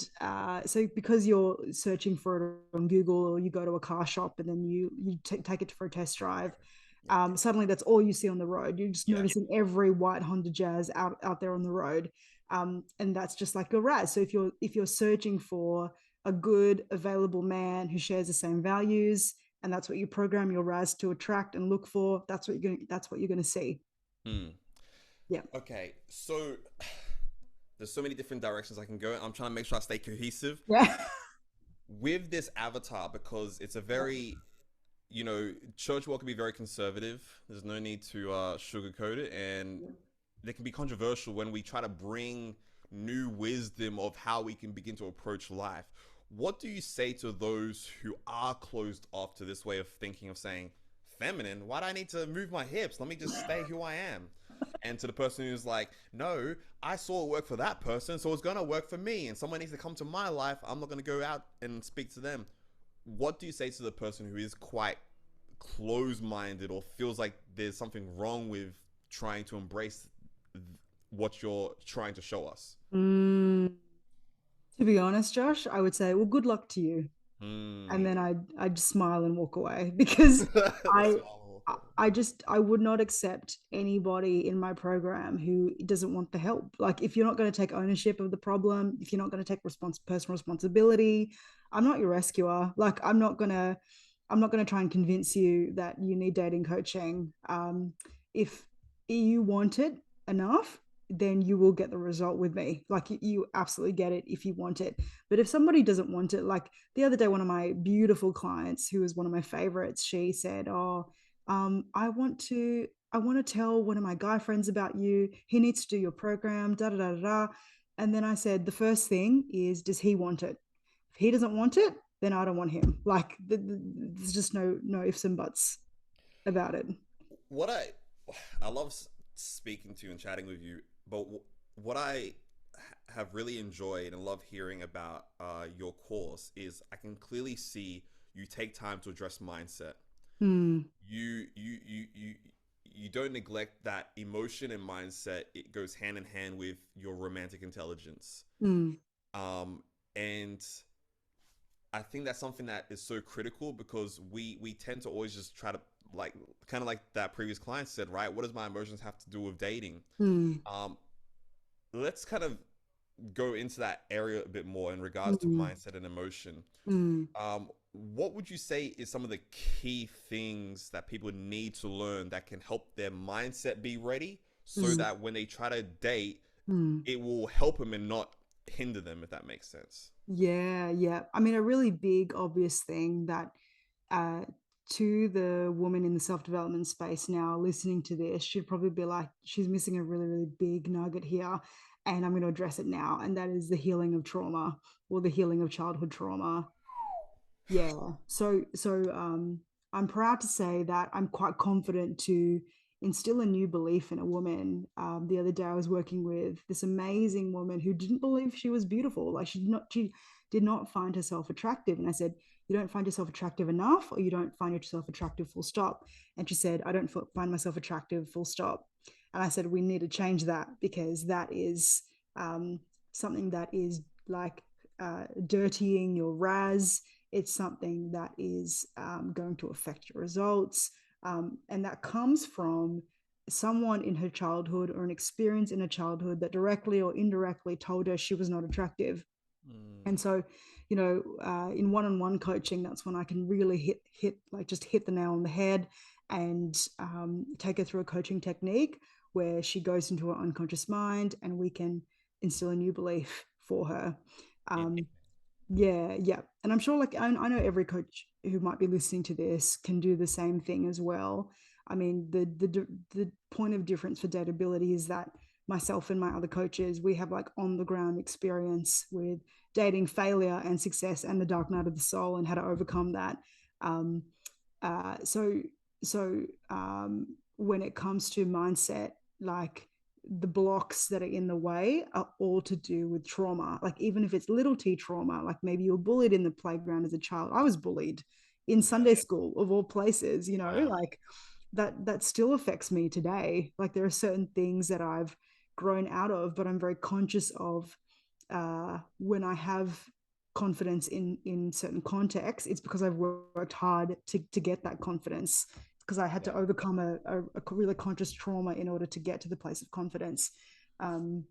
so because you're searching for it on Google, or you go to a car shop and then you take it for a test drive, Yeah. suddenly that's all you see on the road. You're just Yeah. noticing every white Honda Jazz out there on the road, and that's just like a RAS. So if you're searching for a good available man who shares the same values, and that's what you program your RAS to attract and look for, that's what you're going to see. Hmm. Yeah. Okay. So there's so many different directions I can go. I'm trying to make sure I stay cohesive Yeah. with this avatar because it's a very, church work can be very conservative. There's no need to sugarcoat it, and they can be controversial when we try to bring new wisdom of how we can begin to approach life. What do you say to those who are closed off to this way of thinking of saying, feminine? Why do I need to move my hips? Let me just stay who I am. And to the person who's like, no, I saw it work for that person, so it's gonna work for me. And someone needs to come to my life. I'm not gonna go out and speak to them. What do you say to the person who is quite closed-minded or feels like there's something wrong with trying to embrace what you're trying to show us? Mm. To be honest, Josh, I would say, well, good luck to you. And Hmm. then I'd smile and walk away because That's I all. I would not accept anybody in my program who doesn't want the help. Like if you're not going to take ownership of the problem, if you're not going to take personal responsibility, I'm not your rescuer. Like I'm not going to try and convince you that you need dating coaching. If you want it enough, then you will get the result with me. Like you absolutely get it if you want it. But if somebody doesn't want it, like the other day, one of my beautiful clients, who was one of my favorites, she said, "Oh, I want to tell one of my guy friends about you. He needs to do your program, da da da da." And then I said, the first thing is, does he want it? If he doesn't want it, then I don't want him. Like there's just no ifs and buts about it. What I love speaking to you and chatting with you, but what I have really enjoyed and love hearing about your course is I can clearly see you take time to address mindset. Mm, You don't neglect that emotion and mindset. It goes hand in hand with your romantic intelligence. mm, Um, and I think that's something that is so critical because we tend to always just try to like kind of like that previous client said, right? What does my emotions have to do with dating? mm, Um, let's kind of go into that area a bit more in regards to mm, mindset and emotion. mm, What would you say is some of the key things that people need to learn that can help their mindset be ready so mm, that when they try to date, mm. it will help them and not hinder them, if that makes sense? Yeah, yeah. I mean, a really big, obvious thing that uh, to the woman in the self development space now listening to this should probably be like, she's missing a really, really big nugget here. And I'm going to address it now. And that is the healing of trauma or the healing of childhood trauma. Yeah. So I'm proud to say that I'm quite confident to instill a new belief in a woman. The other day I was working with this amazing woman who didn't believe she was beautiful. Like she did not find herself attractive. And I said, you don't find yourself attractive enough, or you don't find yourself attractive, full stop. And she said, I don't find myself attractive, full stop. And I said, we need to change that because that is um, something that is like dirtying your raz. It's something that is going to affect your results. And that comes from someone in her childhood or an experience in her childhood that directly or indirectly told her she was not attractive. Mm, And so, in one-on-one coaching, that's when I can really hit the nail on the head and take her through a coaching technique where she goes into her unconscious mind and we can instill a new belief for her. in, Um, yeah, yeah. And I'm sure, like, I know every coach who might be listening to this can do the same thing as well. I mean, the point of difference for dateability is that myself and my other coaches, we have like on the ground experience with dating failure and success and the dark night of the soul and how to overcome that. Um, uh, so, so when it comes to mindset, like the blocks that are in the way are all to do with trauma. Like even if it's little t trauma, like maybe you were bullied in the playground as a child. I was bullied in Sunday right. school of all places, Wow. like that still affects me today. Like there are certain things that I've grown out of, but I'm very conscious of when I have confidence in certain contexts. It's because I've worked hard to get that confidence because I had to Yeah. overcome a really conscious trauma in order to get to the place of confidence. Um,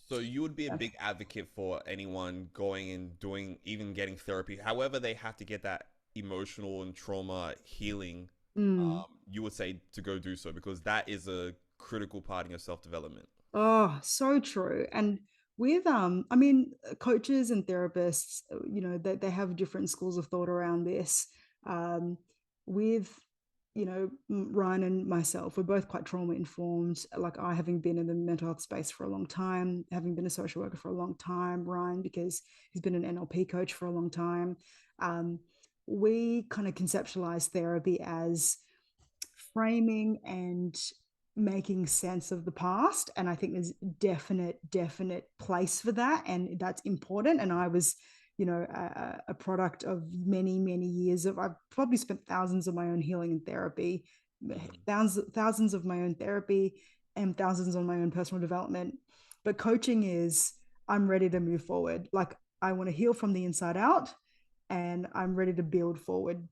So you would be a yeah. big advocate for anyone going and doing, even getting therapy, however they have to get that emotional and trauma healing. Mm. You would say to go do so because that is a critical part in your self development. Oh, so true. And with I mean, coaches and therapists, they have different schools of thought around this. Um, with Ryan and myself, we're both quite trauma informed. Like I, having been in the mental health space for a long time, having been a social worker for a long time, Ryan because he's been an NLP coach for a long time. Um, we kind of conceptualize therapy as framing and making sense of the past, and I think there's definite place for that, and that's important. And I was a product of many years of, I've probably spent thousands of my own healing and therapy, Mm. thousands of my own therapy and thousands on my own personal development. But coaching is, I'm ready to move forward. Like I want to heal from the inside out, and I'm ready to build forward.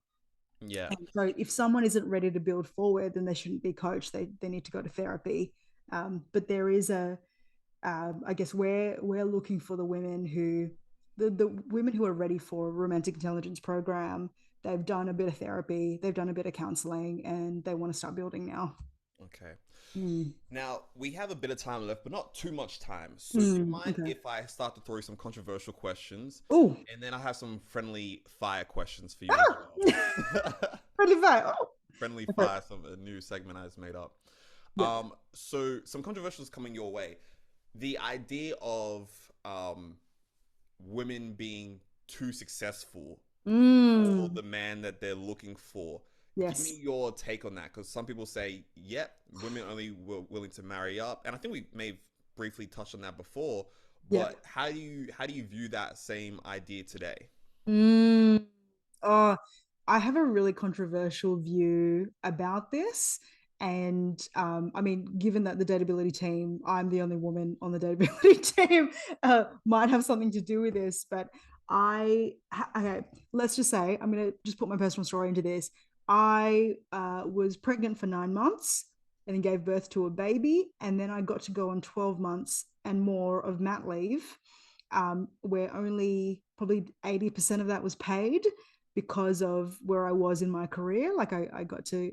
Yeah. And so if someone isn't ready to build forward, then they shouldn't be coached. They need to go to therapy. But there is I guess we're looking for the women who the women who are ready for a romantic intelligence program. They've done a bit of therapy, they've done a bit of counseling, and they want to start building now. Okay. Mm. Now, we have a bit of time left, but not too much time. So, do you mind Okay. if I start to throw you some controversial questions? Oh, And then I have some friendly fire questions for you as well. really fast. Oh. Friendly Okay. fire, some a new segment I just made up. Yep. So some controversials coming your way. The idea of um, women being too successful for Mm. the man that they're looking for. Give me Yes. your take on that, because some people say, yep, women only were willing to marry up, and I think we may have briefly touched on that before. Yep. But how do you view that same idea today? Mm. Oh, I have a really controversial view about this. And I mean, given that the dateability team, I'm the only woman on the dateability team, might have something to do with this. But okay, let's just say, I'm going to just put my personal story into this. I was pregnant for 9 months and then gave birth to a baby. And then I got to go on 12 months and more of mat leave, where only probably 80% of that was paid because of where I was in my career. Like I got to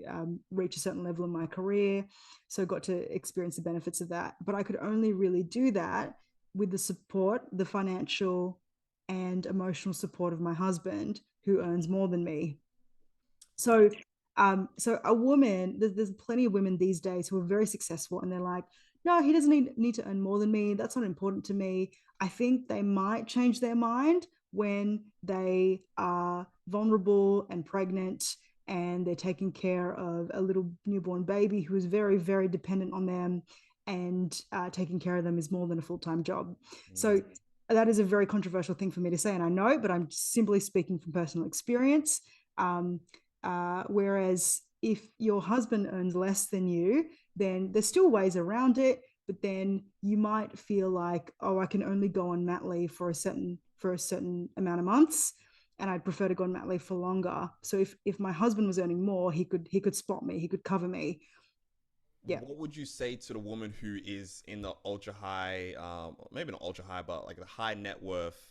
reach a certain level in my career. So I got to experience the benefits of that. But I could only really do that with the support, the financial and emotional support of my husband, who earns more than me. So, so a woman, there's plenty of women these days who are very successful, and they're like, no, he doesn't need to earn more than me. That's not important to me. I think they might change their mind when they are vulnerable and pregnant, and they're taking care of a little newborn baby who is very, very dependent on them, and taking care of them is more than a full-time job. So Mm, that is a very controversial thing for me to say, and I know, but I'm simply speaking from personal experience. Um, whereas if your husband earns less than you, then there's still ways around it. But then you might feel like, oh, I can only go on mat leave for a certain amount of months, and I'd prefer to go on mat leave for longer. So if my husband was earning more, he could spot me, he could cover me. Yeah. what would you say to the woman who is in the ultra high, maybe not ultra high, but like the high net worth,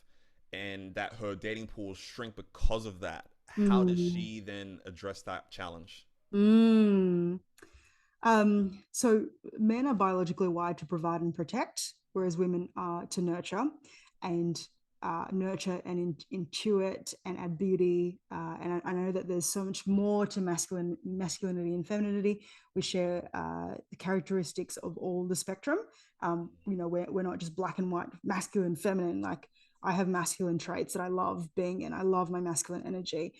and that her dating pools shrink because of that? How does Mm. she then address that challenge? Mm. So men are biologically wired to provide and protect, whereas women are to nurture and nurture and intuit and add beauty. And I know that there's so much more to masculinity and femininity. We share the characteristics of all the spectrum. We're not just black and white, masculine, feminine. Like I have masculine traits that I love being in. I love my masculine energy.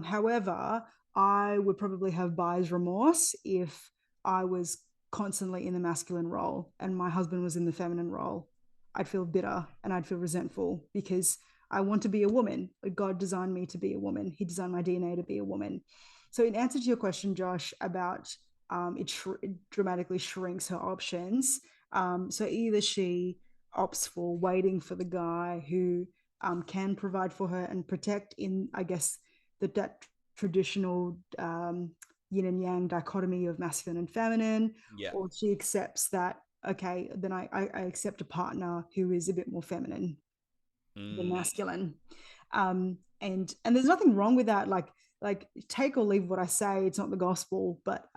However, I would probably have buyer's remorse if I was constantly in the masculine role and my husband was in the feminine role. I'd feel bitter and I'd feel resentful because I want to be a woman. God designed me to be a woman. He designed my DNA to be a woman. So, in answer to your question, Josh, about it dramatically shrinks her options. So, either she opts for waiting for the guy who can provide for her and protect in, I guess, that traditional yin and yang dichotomy of masculine and feminine, Yeah. or she accepts that, okay, then I accept a partner who is a bit more feminine than Mm, masculine. And there's nothing wrong with that. Like take or leave what I say. It's not the gospel, but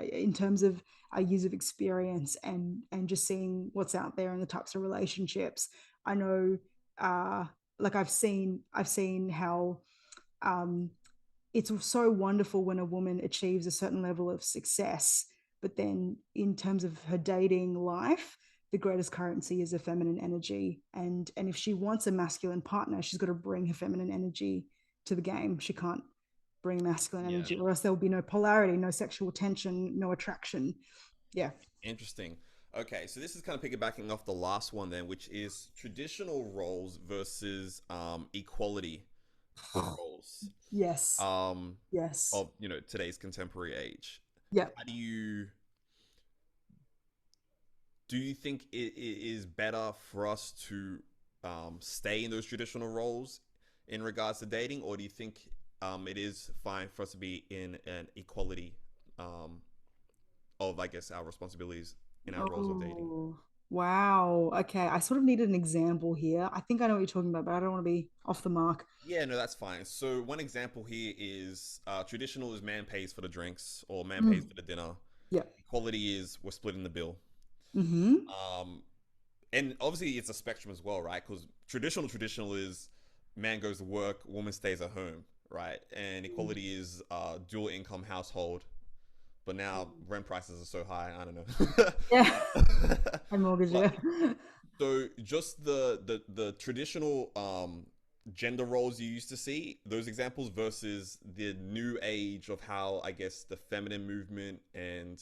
in terms of years of experience and just seeing what's out there and the types of relationships, I know. Uh, like I've seen how um, it's so wonderful when a woman achieves a certain level of success, but then in terms of her dating life, the greatest currency is a feminine energy, and if she wants a masculine partner, she's got to bring her feminine energy to the game. She can't bring masculine yeah. energy, or else there will be no polarity, no sexual tension, no attraction. Yeah. Interesting. Okay, so this is kind of piggybacking off the last one then, which is traditional roles versus equality roles Yes. um, Yes. of today's contemporary age. Yeah. How do you think it is better for us to stay in those traditional roles in regards to dating, or do you think it is fine for us to be in an equality um, of, I guess, our responsibilities in our roles of dating? Oh, wow. Okay. I sort of needed an example here. I think I know what you're talking about, but I don't want to be off the mark. Yeah, no, that's fine. So one example here is traditional is man pays for the drinks or man pays Mm, for the dinner. yeah. Equality is we're splitting the bill. Mm-hmm. Um, and obviously it's a spectrum as well, right? Because traditional is man goes to work, woman stays at home, right? And equality is dual income household. But now rent prices are so high, I don't Yeah. know. And mortgage, But yeah. so just the traditional gender roles you used to see, those examples versus the new age of how I guess the feminine movement and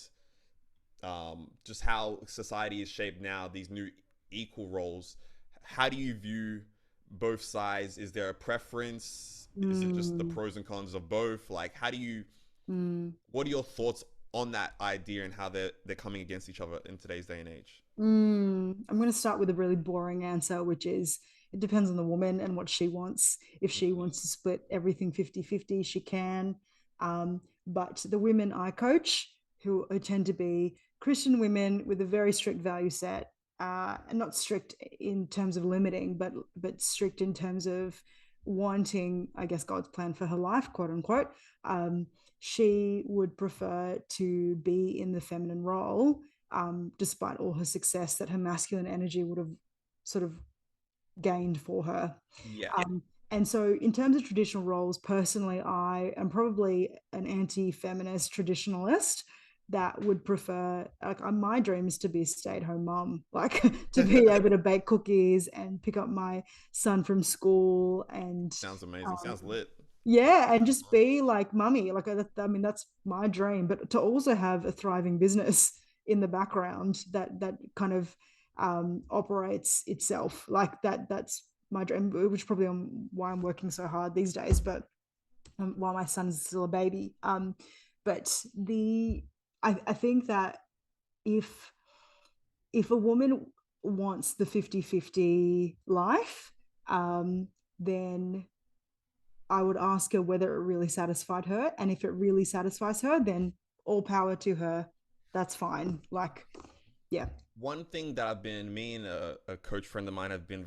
just how society is shaped now, these new equal roles. How do you view both sides? Is there a preference? Is it just the Mm, pros and cons of both? Like, how do you? mm. What are your thoughts on that idea and how they're coming against each other in today's day and age? I'm going to start with a really boring answer, which is it depends on the woman and what she wants. If she wants to split everything 50-50, she can. But the women I coach, who tend to be Christian women with a very strict value set, and not strict in terms of limiting, but strict in terms of wanting, I guess, God's plan for her life, quote unquote. Um, she would prefer to be in the feminine role, despite all her success that her masculine energy would have sort of gained for her. Yeah. And so, in terms of traditional roles, personally, I am probably an anti feminist traditionalist that would prefer, like, my dream is to be a stay at home mom, like to be able to bake cookies and pick up my son from school and, Sounds amazing. um, Sounds lit. yeah, and just be like mummy. Like, I mean, that's my dream. But to also have a thriving business in the background that kind of operates itself like that. That's my dream, which probably why I'm working so hard these days. But while my son's still a baby, but I think that if if a woman wants the 50-50 life, then I would ask her whether it really satisfied her. And if it really satisfies her, then all power to her. That's fine. Like, yeah. One thing that me and a coach friend of mine have been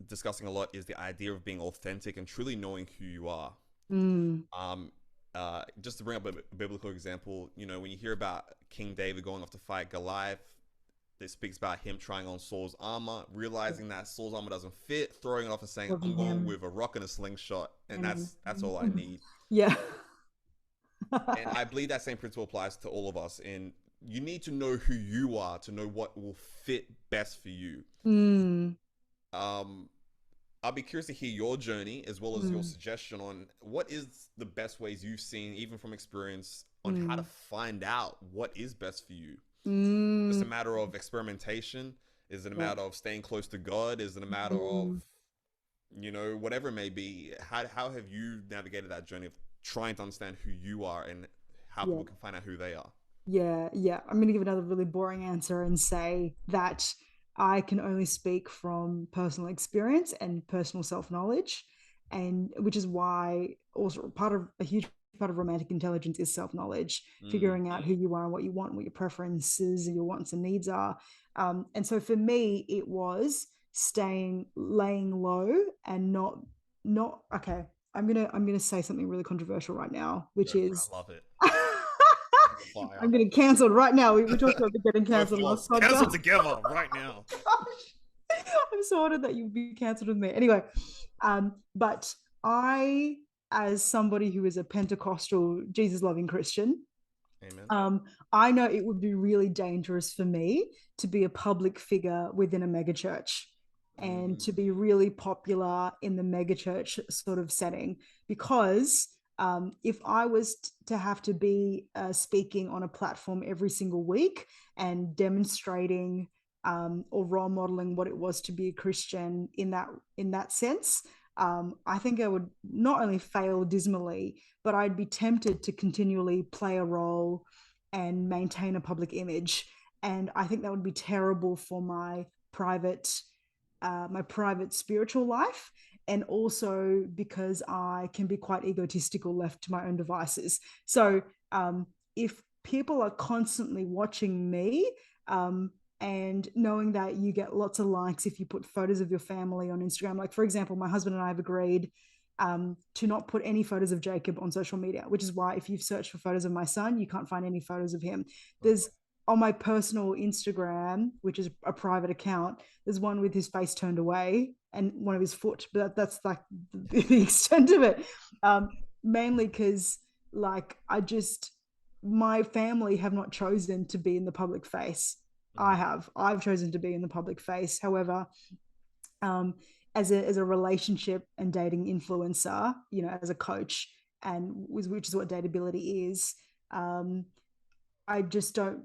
discussing a lot is the idea of being authentic and truly knowing who you are. Mm, Um, just to bring up a biblical example, you know, when you hear about King David going off to fight Goliath, it speaks about him trying on Saul's armor, realizing that Saul's armor doesn't fit, throwing it off and saying, "I'm wasn't going him. with a rock and a slingshot, and Amen. that's all I need." Yeah. And I believe that same principle applies to all of us. And you need to know who you are to know what will fit best for you. mm, Um, I'll be curious to hear your journey as well as your mm, suggestion on what is the best ways you've seen, even from experience, on how to mm, find out what is best for you. Just mm. a matter of experimentation? Is it a Yeah. matter of staying close to God? Is it a matter of, Mm, whatever it may be? How have you navigated that journey of trying to understand who you are and how yeah. people can find out who they are? Yeah, yeah. I'm going to give another really boring answer and say that I can only speak from personal experience and personal self knowledge, and which is why also part of a huge part of romantic intelligence is self knowledge, Mm, figuring out who you are and what you want, what your preferences, your wants and needs are. And so for me, it was laying low and not okay. I'm gonna say something really controversial right now, which go for it. is I love it. Fire. I'm getting cancelled right now. We talked about getting Both cancelled of last us podcast. cancelled together right now. I'm so honored that you'd be cancelled with me. Anyway, but I, as somebody who is a Pentecostal, Jesus loving Christian, Amen. I know it would be really dangerous for me to be a public figure within a megachurch and Mm, to be really popular in the megachurch sort of setting because if I was to have to be speaking on a platform every single week and demonstrating or role modeling what it was to be a Christian in that sense, I think I would not only fail dismally, but I'd be tempted to continually play a role and maintain a public image. And I think that would be terrible for my private my private spiritual life, and also because I can be quite egotistical left to my own devices. So if people are constantly watching me, and knowing that you get lots of likes if you put photos of your family on Instagram. Like, for example, my husband and I have agreed to not put any photos of Jacob on social media, which is why if you've searched for photos of my son, you can't find any photos of him. There's on my personal Instagram, which is a private account, there's one with his face turned away and one of his foot, but that's like the extent of it. Mainly because, like, my family have not chosen to be in the public face. I've chosen to be in the public face. However, um, as a relationship and dating influencer, as a coach, and which is what dateability is, um, I just don't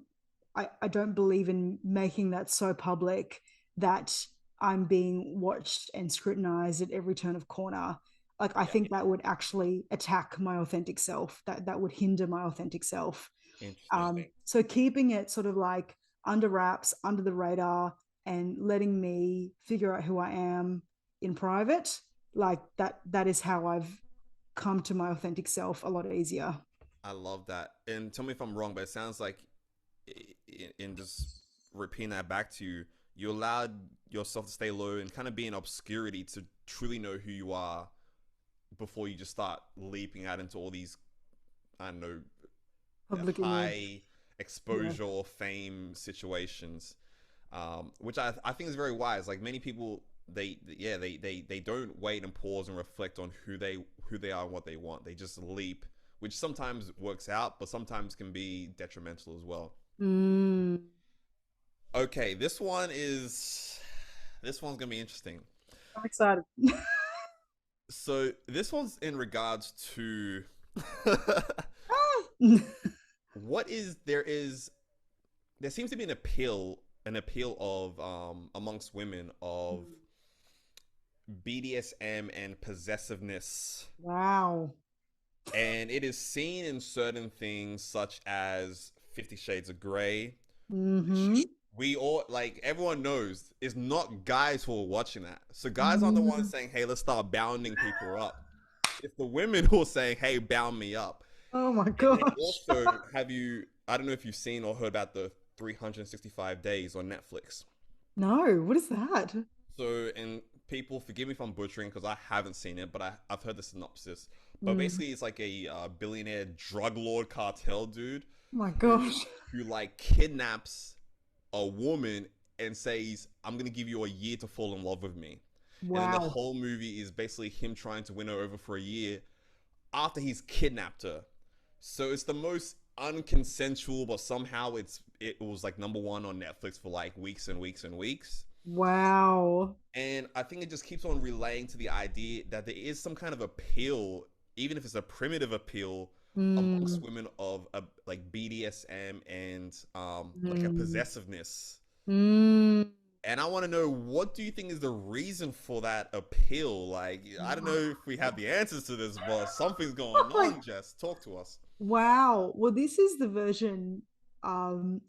I don't believe in making that so public that I'm being watched and scrutinized at every turn of corner. Like, I Yeah. think that would actually attack my authentic self. That would hinder my authentic self. Interesting. So keeping it sort of like under wraps, under the radar, and letting me figure out who I am in private, like that is how I've come to my authentic self a lot easier. I love that. And tell me if I'm wrong, but it sounds like in just repeating that back to you, you allowed yourself to stay low and kind of be in obscurity to truly know who you are before you just start leaping out into all these, I don't know, Public image. high Yeah. exposure or fame situations, which I think is very wise. Like many people, they don't wait and pause and reflect on who they are and what they want. They just leap, which sometimes works out, but sometimes can be detrimental as well. Mm, Okay, this one's gonna be interesting. I'm excited. So this one's in regards to what there seems to be an appeal of amongst women of BDSM and possessiveness, Wow. and it is seen in certain things such as 50 Shades of Grey, which Mm-hmm. we all like. Everyone knows it's not guys who are watching that. So guys aren't the ones Mm. saying, "Hey, let's start bounding people up." It's the women who are saying, "Hey, bound me up." Oh my And then gosh. also, have you? I don't know if you've seen or heard about the 365 days on Netflix. No, what is that? Oh So, and people, forgive me if I'm butchering because I haven't seen it, but I've heard the synopsis. But Mm. basically, it's like a billionaire drug lord cartel dude My who gosh. who like kidnaps a woman and says, "I'm gonna give you a year to fall in love with me." And then the Wow. whole movie is basically him trying to win her over for a year after he's kidnapped her. So it's the most unconsensual, but somehow it was like number one on Netflix for like weeks and weeks and weeks. Wow. And I think it just keeps on relaying to the idea that there is some kind of appeal, even if it's a primitive appeal, amongst Mm. women of like BDSM and like a Mm. possessiveness. Mm. And I want to know, what do you think is the reason for that appeal? Like, I don't know if we have the answers to this, but something's going on. Jess, talk to us. Wow. Well, this is the version.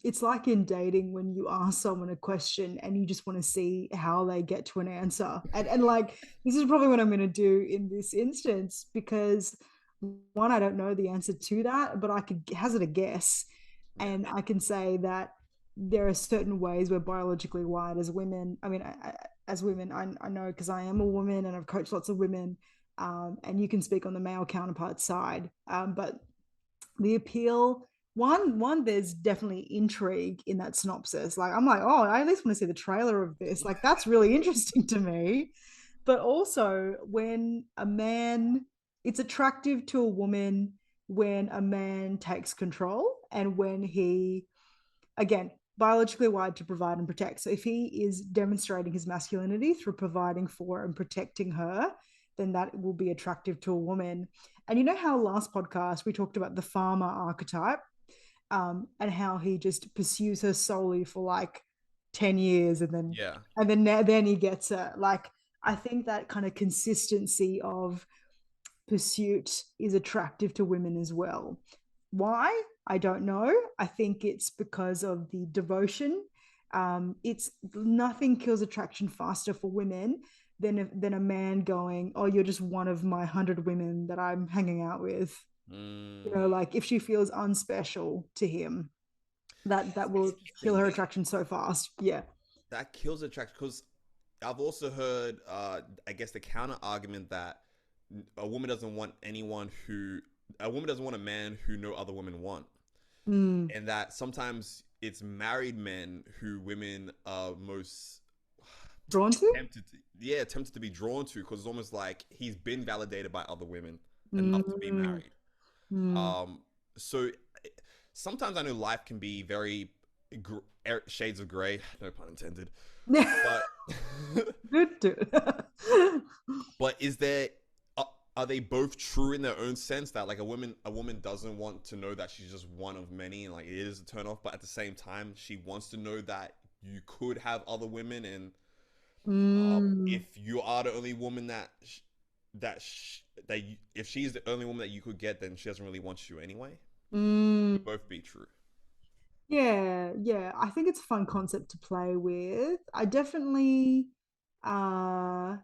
It's like in dating when you ask someone a question and you just want to see how they get to an answer. And like, this is probably what I'm going to do in this instance because one, I don't know the answer to that, but I could hazard a guess. Yeah. And I can say that there are certain ways we're biologically wired as women. I mean, as women, I know because I am a woman and I've coached lots of women. And you can speak on the male counterpart side. But the appeal, one there's definitely intrigue in that synopsis. Like, I'm like, oh, I at least want to see the trailer of this. Like, that's really interesting to me. But also when a man, it's attractive to a woman when a man takes control and when he, again, biologically wired to provide and protect. So if he is demonstrating his masculinity through providing for and protecting her, then that will be attractive to a woman. And you know how last podcast we talked about the farmer archetype, and how he just pursues her solely for like 10 years and then Yeah. then he gets her. Like, I think that kind of consistency of pursuit is attractive to women as well. Why? I don't know. I think it's because of the devotion It's nothing kills attraction faster for women than a man going, "Oh, you're just one of my 100 women that I'm hanging out with." Mm. Like if she feels unspecial to him, that That's will the kill thing. her attraction so fast. Yeah. That kills attraction because I've also heard, I guess, the counter argument that a woman doesn't want a woman doesn't want a man who no other women want, Mm. and that sometimes it's married men who women are most Drawn to? tempted to be drawn to because it's almost like he's been validated by other women enough to be Mm. married. Mm. So sometimes I know life can be very shades of gray, no pun intended, but Good dude. but is there are they both true in their own sense that like a woman doesn't want to know that she's just one of many and like it is a turn off, but at the same time she wants to know that you could have other women and Mm. if you are the only woman if she's the only woman that you could get, then she doesn't really want you anyway. Mm. Could both be true. Yeah, yeah. I think it's a fun concept to play with. I definitely uh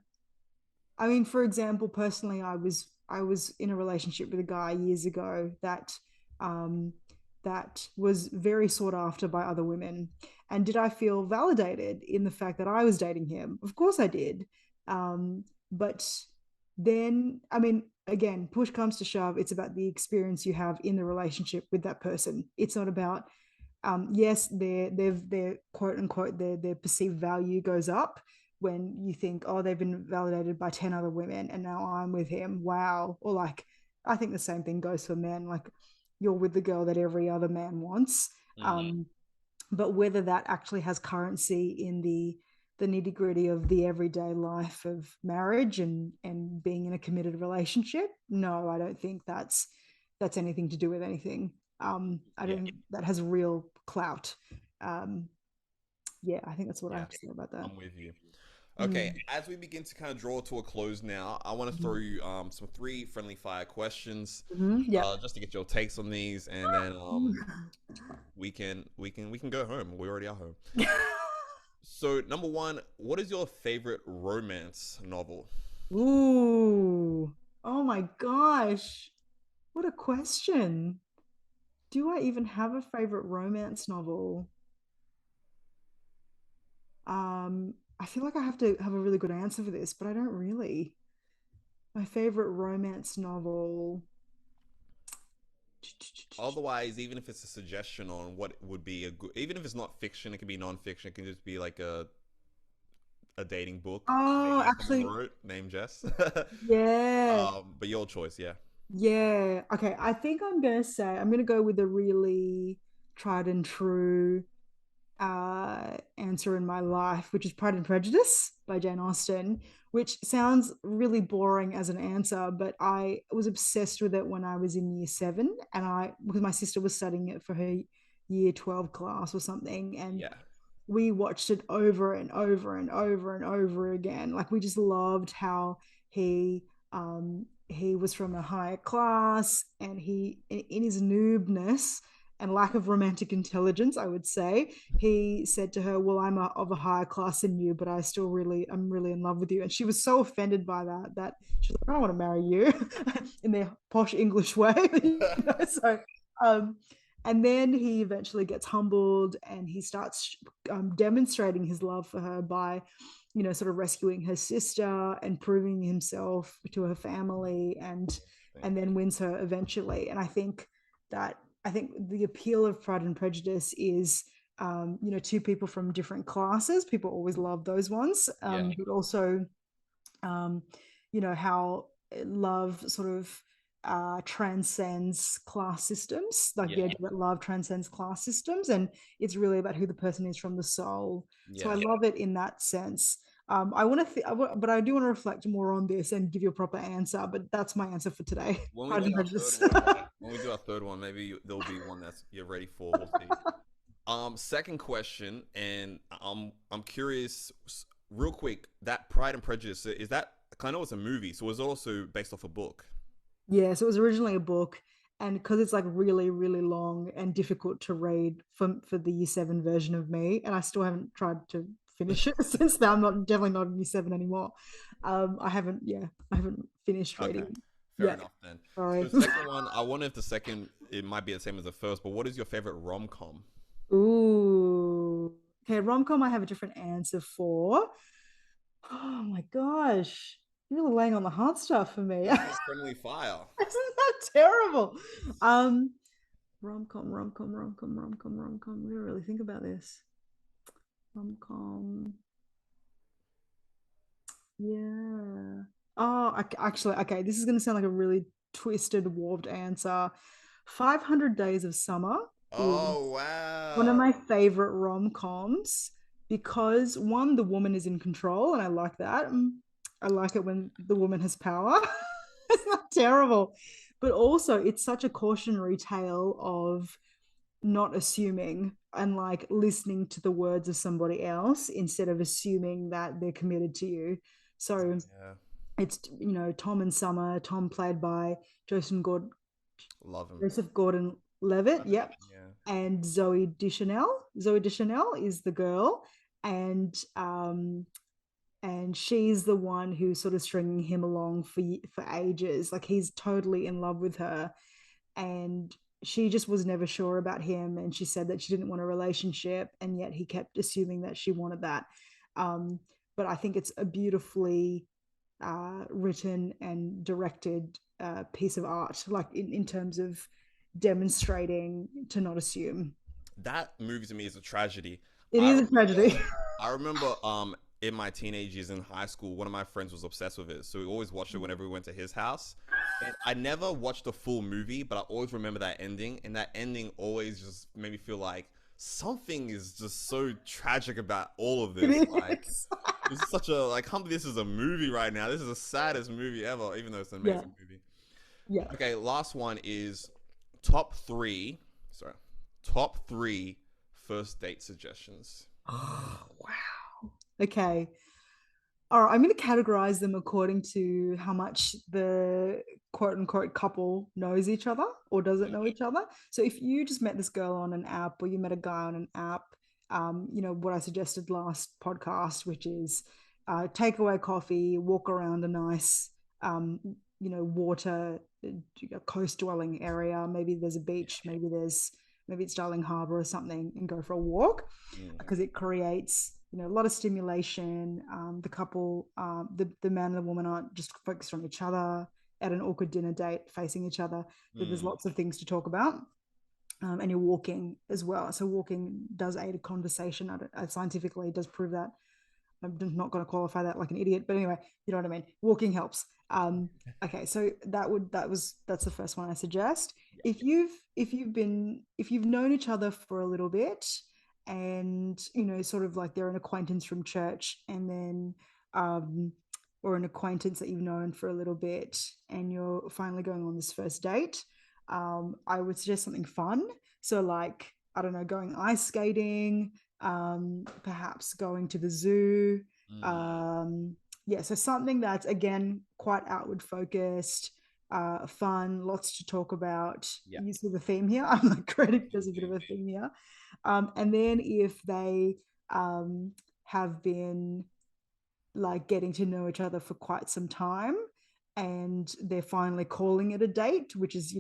I mean, for example, personally, I was in a relationship with a guy years ago um that was very sought after by other women. And did I feel validated in the fact that I was dating him? Of course I did. But then, I mean, again, push comes to shove, it's about the experience you have in the relationship with that person. It's not about yes, their quote unquote their perceived value goes up when you think, oh, they've been validated by 10 other women and now I'm with him. Wow. Or like, I think the same thing goes for men. Like, you're with the girl that every other man wants. Mm, Um, but whether that actually has currency in the nitty gritty of the everyday life of marriage and being in a committed relationship, no, I don't think that's anything to do with anything. I yeah, don't think that has real clout. Um, yeah, I think that's what I yeah, have to say about that. I'm with you. Okay, Mm. as we begin to kind of draw to a close now, I want to throw you some three friendly fire questions, Mm-hmm. Yeah. just to get your takes on these, and then we can go home. We already are home. So number one, what is your favorite romance novel? Ooh. Oh my gosh. What a question. Do I even have a favorite romance novel? I feel like I have to have a really good answer for this, but I don't really. My favorite romance novel. Otherwise, even if it's a suggestion on what would be a good, even if it's not fiction, it can be non-fiction. It can just be like a dating book, Oh, maybe someone actually, wrote named Jess. yeah. But your choice, yeah. Yeah. Okay. I think I'm gonna go with a really tried and true answer in my life, which is Pride and Prejudice by Jane Austen, which sounds really boring as an answer, but I was obsessed with it when I was in year 7, and because my sister was studying it for her year 12 class or something, and Yeah, we watched it over and over and over and over again. Like we just loved how he was from a higher class, and he in his noobness and lack of romantic intelligence, I would say, he said to her, well, of a higher class than you, but I'm really in love with you. And she was so offended by that she was like, I don't want to marry you in their posh English way. So um and then he eventually gets humbled, and he starts demonstrating his love for her by, sort of rescuing her sister and proving himself to her family, and then wins her eventually. And I think the appeal of Pride and Prejudice is, two people from different classes. People always love those ones, yeah, but also, um, how love sort of transcends class systems, like the yeah, idea that love transcends class systems, and it's really about who the person is from the soul. So I yeah. love it in that sense. I want to, but I do want to reflect more on this and give you a proper answer. But that's my answer for today. When we Pride and do our third Prejudice. one, maybe there'll be one that's you're ready for. We'll see. Second question, and I'm curious, real quick. That Pride and Prejudice I know it's a movie, so was it also based off a book? Yeah, so it was originally a book, And because it's like really, really long and difficult to read for the year seven version of me, and I still haven't tried to finish it since now. I'm not definitely not in year seven anymore. I haven't finished Okay, reading fair yet. enough then. Sorry. So second one, I wonder if the second it might be the same as the first, but what is your favorite rom com? Ooh. Okay, rom com I have a different answer for. Oh my gosh. You're really laying on the hard stuff for me. This is friendly fire. Isn't that terrible? Um, rom com. We don't really think about this. Rom com. Yeah. Oh, actually, okay. This is going to sound like a really twisted, warped answer. 500 Days of Summer is Oh one of wow. my favorite rom-coms because one, the woman is in control, and I like that. I like it when the woman has power. It's not terrible. But also, it's such a cautionary tale of not assuming and like listening to the words of somebody else instead of assuming that they're committed to you. So Yeah, it's, Tom and Summer, Tom played by Joseph Gordon, love him. Joseph Gordon-Levitt, Love it. yep, Yeah. and Zoe Deschanel. Zoe Deschanel is the girl, and she's the one who's sort of stringing him along for ages. Like he's totally in love with her, and she just was never sure about him, and she said that she didn't want a relationship, and yet he kept assuming that she wanted that. But I think it's a beautifully written and directed piece of art, like in terms of demonstrating to not assume. That movie to me is a tragedy. It I is a remember tragedy. I remember in my teenage years in high school, one of my friends was obsessed with it. So we always watched it whenever we went to his house. And I never watched the full movie, but I always remember that ending. And that ending always just made me feel like something is just so tragic about all of this. It Like is. this is such a like can't believe this is a movie right now. This is the saddest movie ever, even though it's an Yeah, amazing movie. yeah. Okay, last one is top three. Sorry, top three first date suggestions. Oh, wow. Okay. All right, I'm going to categorize them according to how much the quote unquote couple knows each other or doesn't know each other. So if you just met this girl on an app or you met a guy on an app, what I suggested last podcast, which is take away coffee, walk around a nice, um, water, coast dwelling area. Maybe there's a beach, maybe it's Darling Harbour or something, and go for a walk Mm, because it creates a lot of stimulation. The couple, the man and the woman aren't just focused on each other at an awkward dinner date facing each other, but there's mm, lots of things to talk about. And you're walking as well, so walking does aid a conversation. Scientifically it does prove that. I'm not going to qualify that like an idiot, but anyway, you know what I mean. Walking helps. Okay, so that's the first one I suggest. yeah. If you've known each other for a little bit, and sort of like they're an acquaintance from church, and then or an acquaintance that you've known for a little bit, and you're finally going on this first date, I would suggest something fun. So like, I don't know, going ice skating, perhaps going to the zoo. Mm, Yeah, so something that's again quite outward focused, fun, lots to talk about. yeah. You see the theme here. I'm like creating there's a bit of a Absolutely. theme here. And then if they have been like getting to know each other for quite some time, and they're finally calling it a date, which is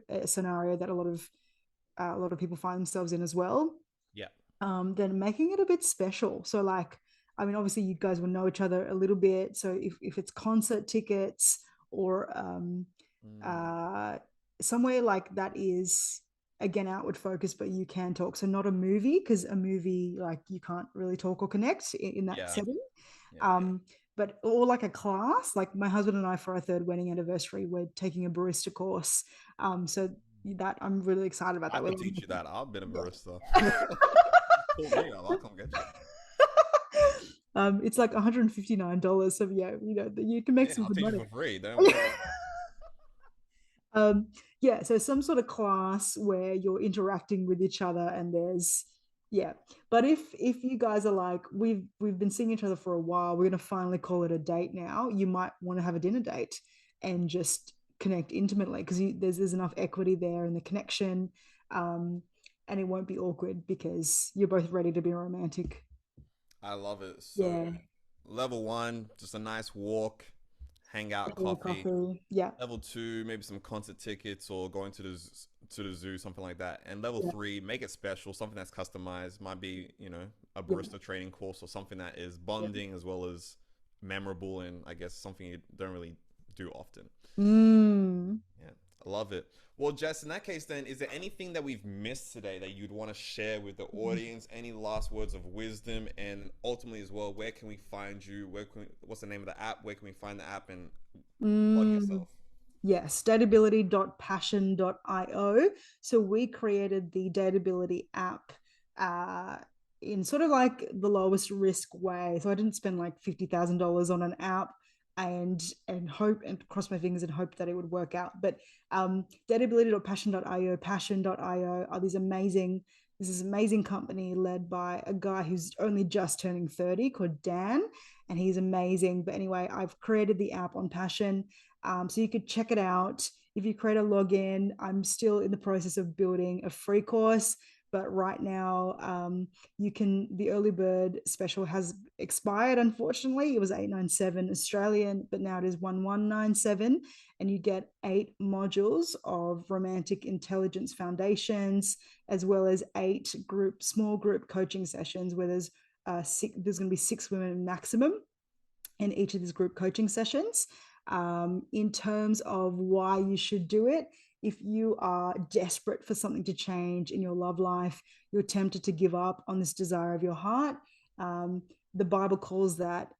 a scenario that a lot of people find themselves in as well. Yeah. Then making it a bit special. So like, I mean, obviously you guys will know each other a little bit. So if it's concert tickets or Mm, uh, somewhere like that is again outward focus, but you can talk. So not a movie, because a movie like you can't really talk or connect in that yeah. setting. Yeah. Um, but or like a class, like my husband and I for our third wedding anniversary, we're taking a barista course. So that I'm really excited about I that. We're could looking teach you that. I've been a barista. yeah. Call me up. I'll come get you. It's like $159. So yeah, you can make Yeah, some I'll good teach you money. for free. Don't worry. um, yeah, so some sort of class where you're interacting with each other, and there's yeah. But if you guys are like, we've been seeing each other for a while, we're gonna finally call it a date now, you might want to have a dinner date and just connect intimately, because there's enough equity there in the connection, and it won't be awkward because you're both ready to be romantic. I love it. So Yeah. level one, just a nice walk, hang out, Yeah, coffee. coffee. Yeah. Level two, maybe some concert tickets or going to the zoo, something like that. And level Yeah. three, make it special, something that's customized. Might be, a Yeah. barista training course or something that is Yeah. bonding as well as memorable, and I guess something you don't really do often. Mm. Yeah, I love it. Well, Jess, in that case, then, is there anything that we've missed today that you'd want to share with the audience? Any last words of wisdom? And ultimately, as well, where can we find you? What's the name of the app? Where can we find the app and plug Mm. yourself? Yes, dateability.passion.io. So we created the Dateability app uh, in sort of like the lowest risk way. So I didn't spend like $50,000 on an app and hope and cross my fingers and hope that it would work out. But dateability.passion.io, passion.io are this is amazing company led by a guy who's only just turning 30 called Dan, and he's amazing. But anyway, I've created the app on Passion, so you could check it out. If you create a login, I'm still in the process of building a free course, but right now the early bird special has expired. Unfortunately, it was 897 Australian, but now it is 1197, and you get 8 modules of romantic intelligence foundations, as well as small group coaching sessions where there's going to be 6 women maximum in each of these group coaching sessions. In terms of why you should do it, if you are desperate for something to change in your love life, you're tempted to give up on this desire of your heart. The Bible calls that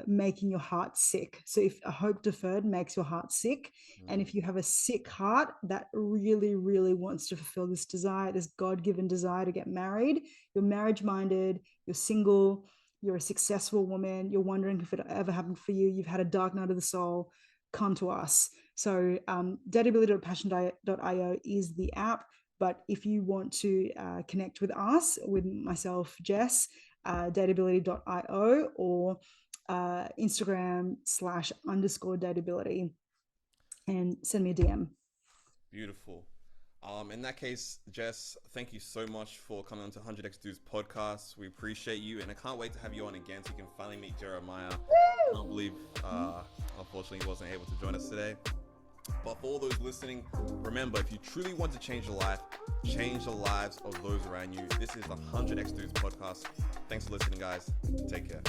making your heart sick. So if a hope deferred makes your heart sick, and if you have a sick heart that really, really wants to fulfill this desire, this God-given desire to get married, you're marriage minded, you're single, you're a successful woman, you're wondering if it ever happened for you, you've had a dark night of the soul, come to us. So dateability.passion.io is the app. But if you want to connect with us, with myself, Jess, dateability.io or Instagram /_dateability, and send me a DM. Beautiful. In that case, Jess, thank you so much for coming on to 100x Dudes podcast. We appreciate you, and I can't wait to have you on again so you can finally meet Jeremiah. I can't believe, unfortunately, he wasn't able to join us today. But for all those listening, remember, if you truly want to change your life, change the lives of those around you. This is the 100x Dudes podcast. Thanks for listening, guys. Take care.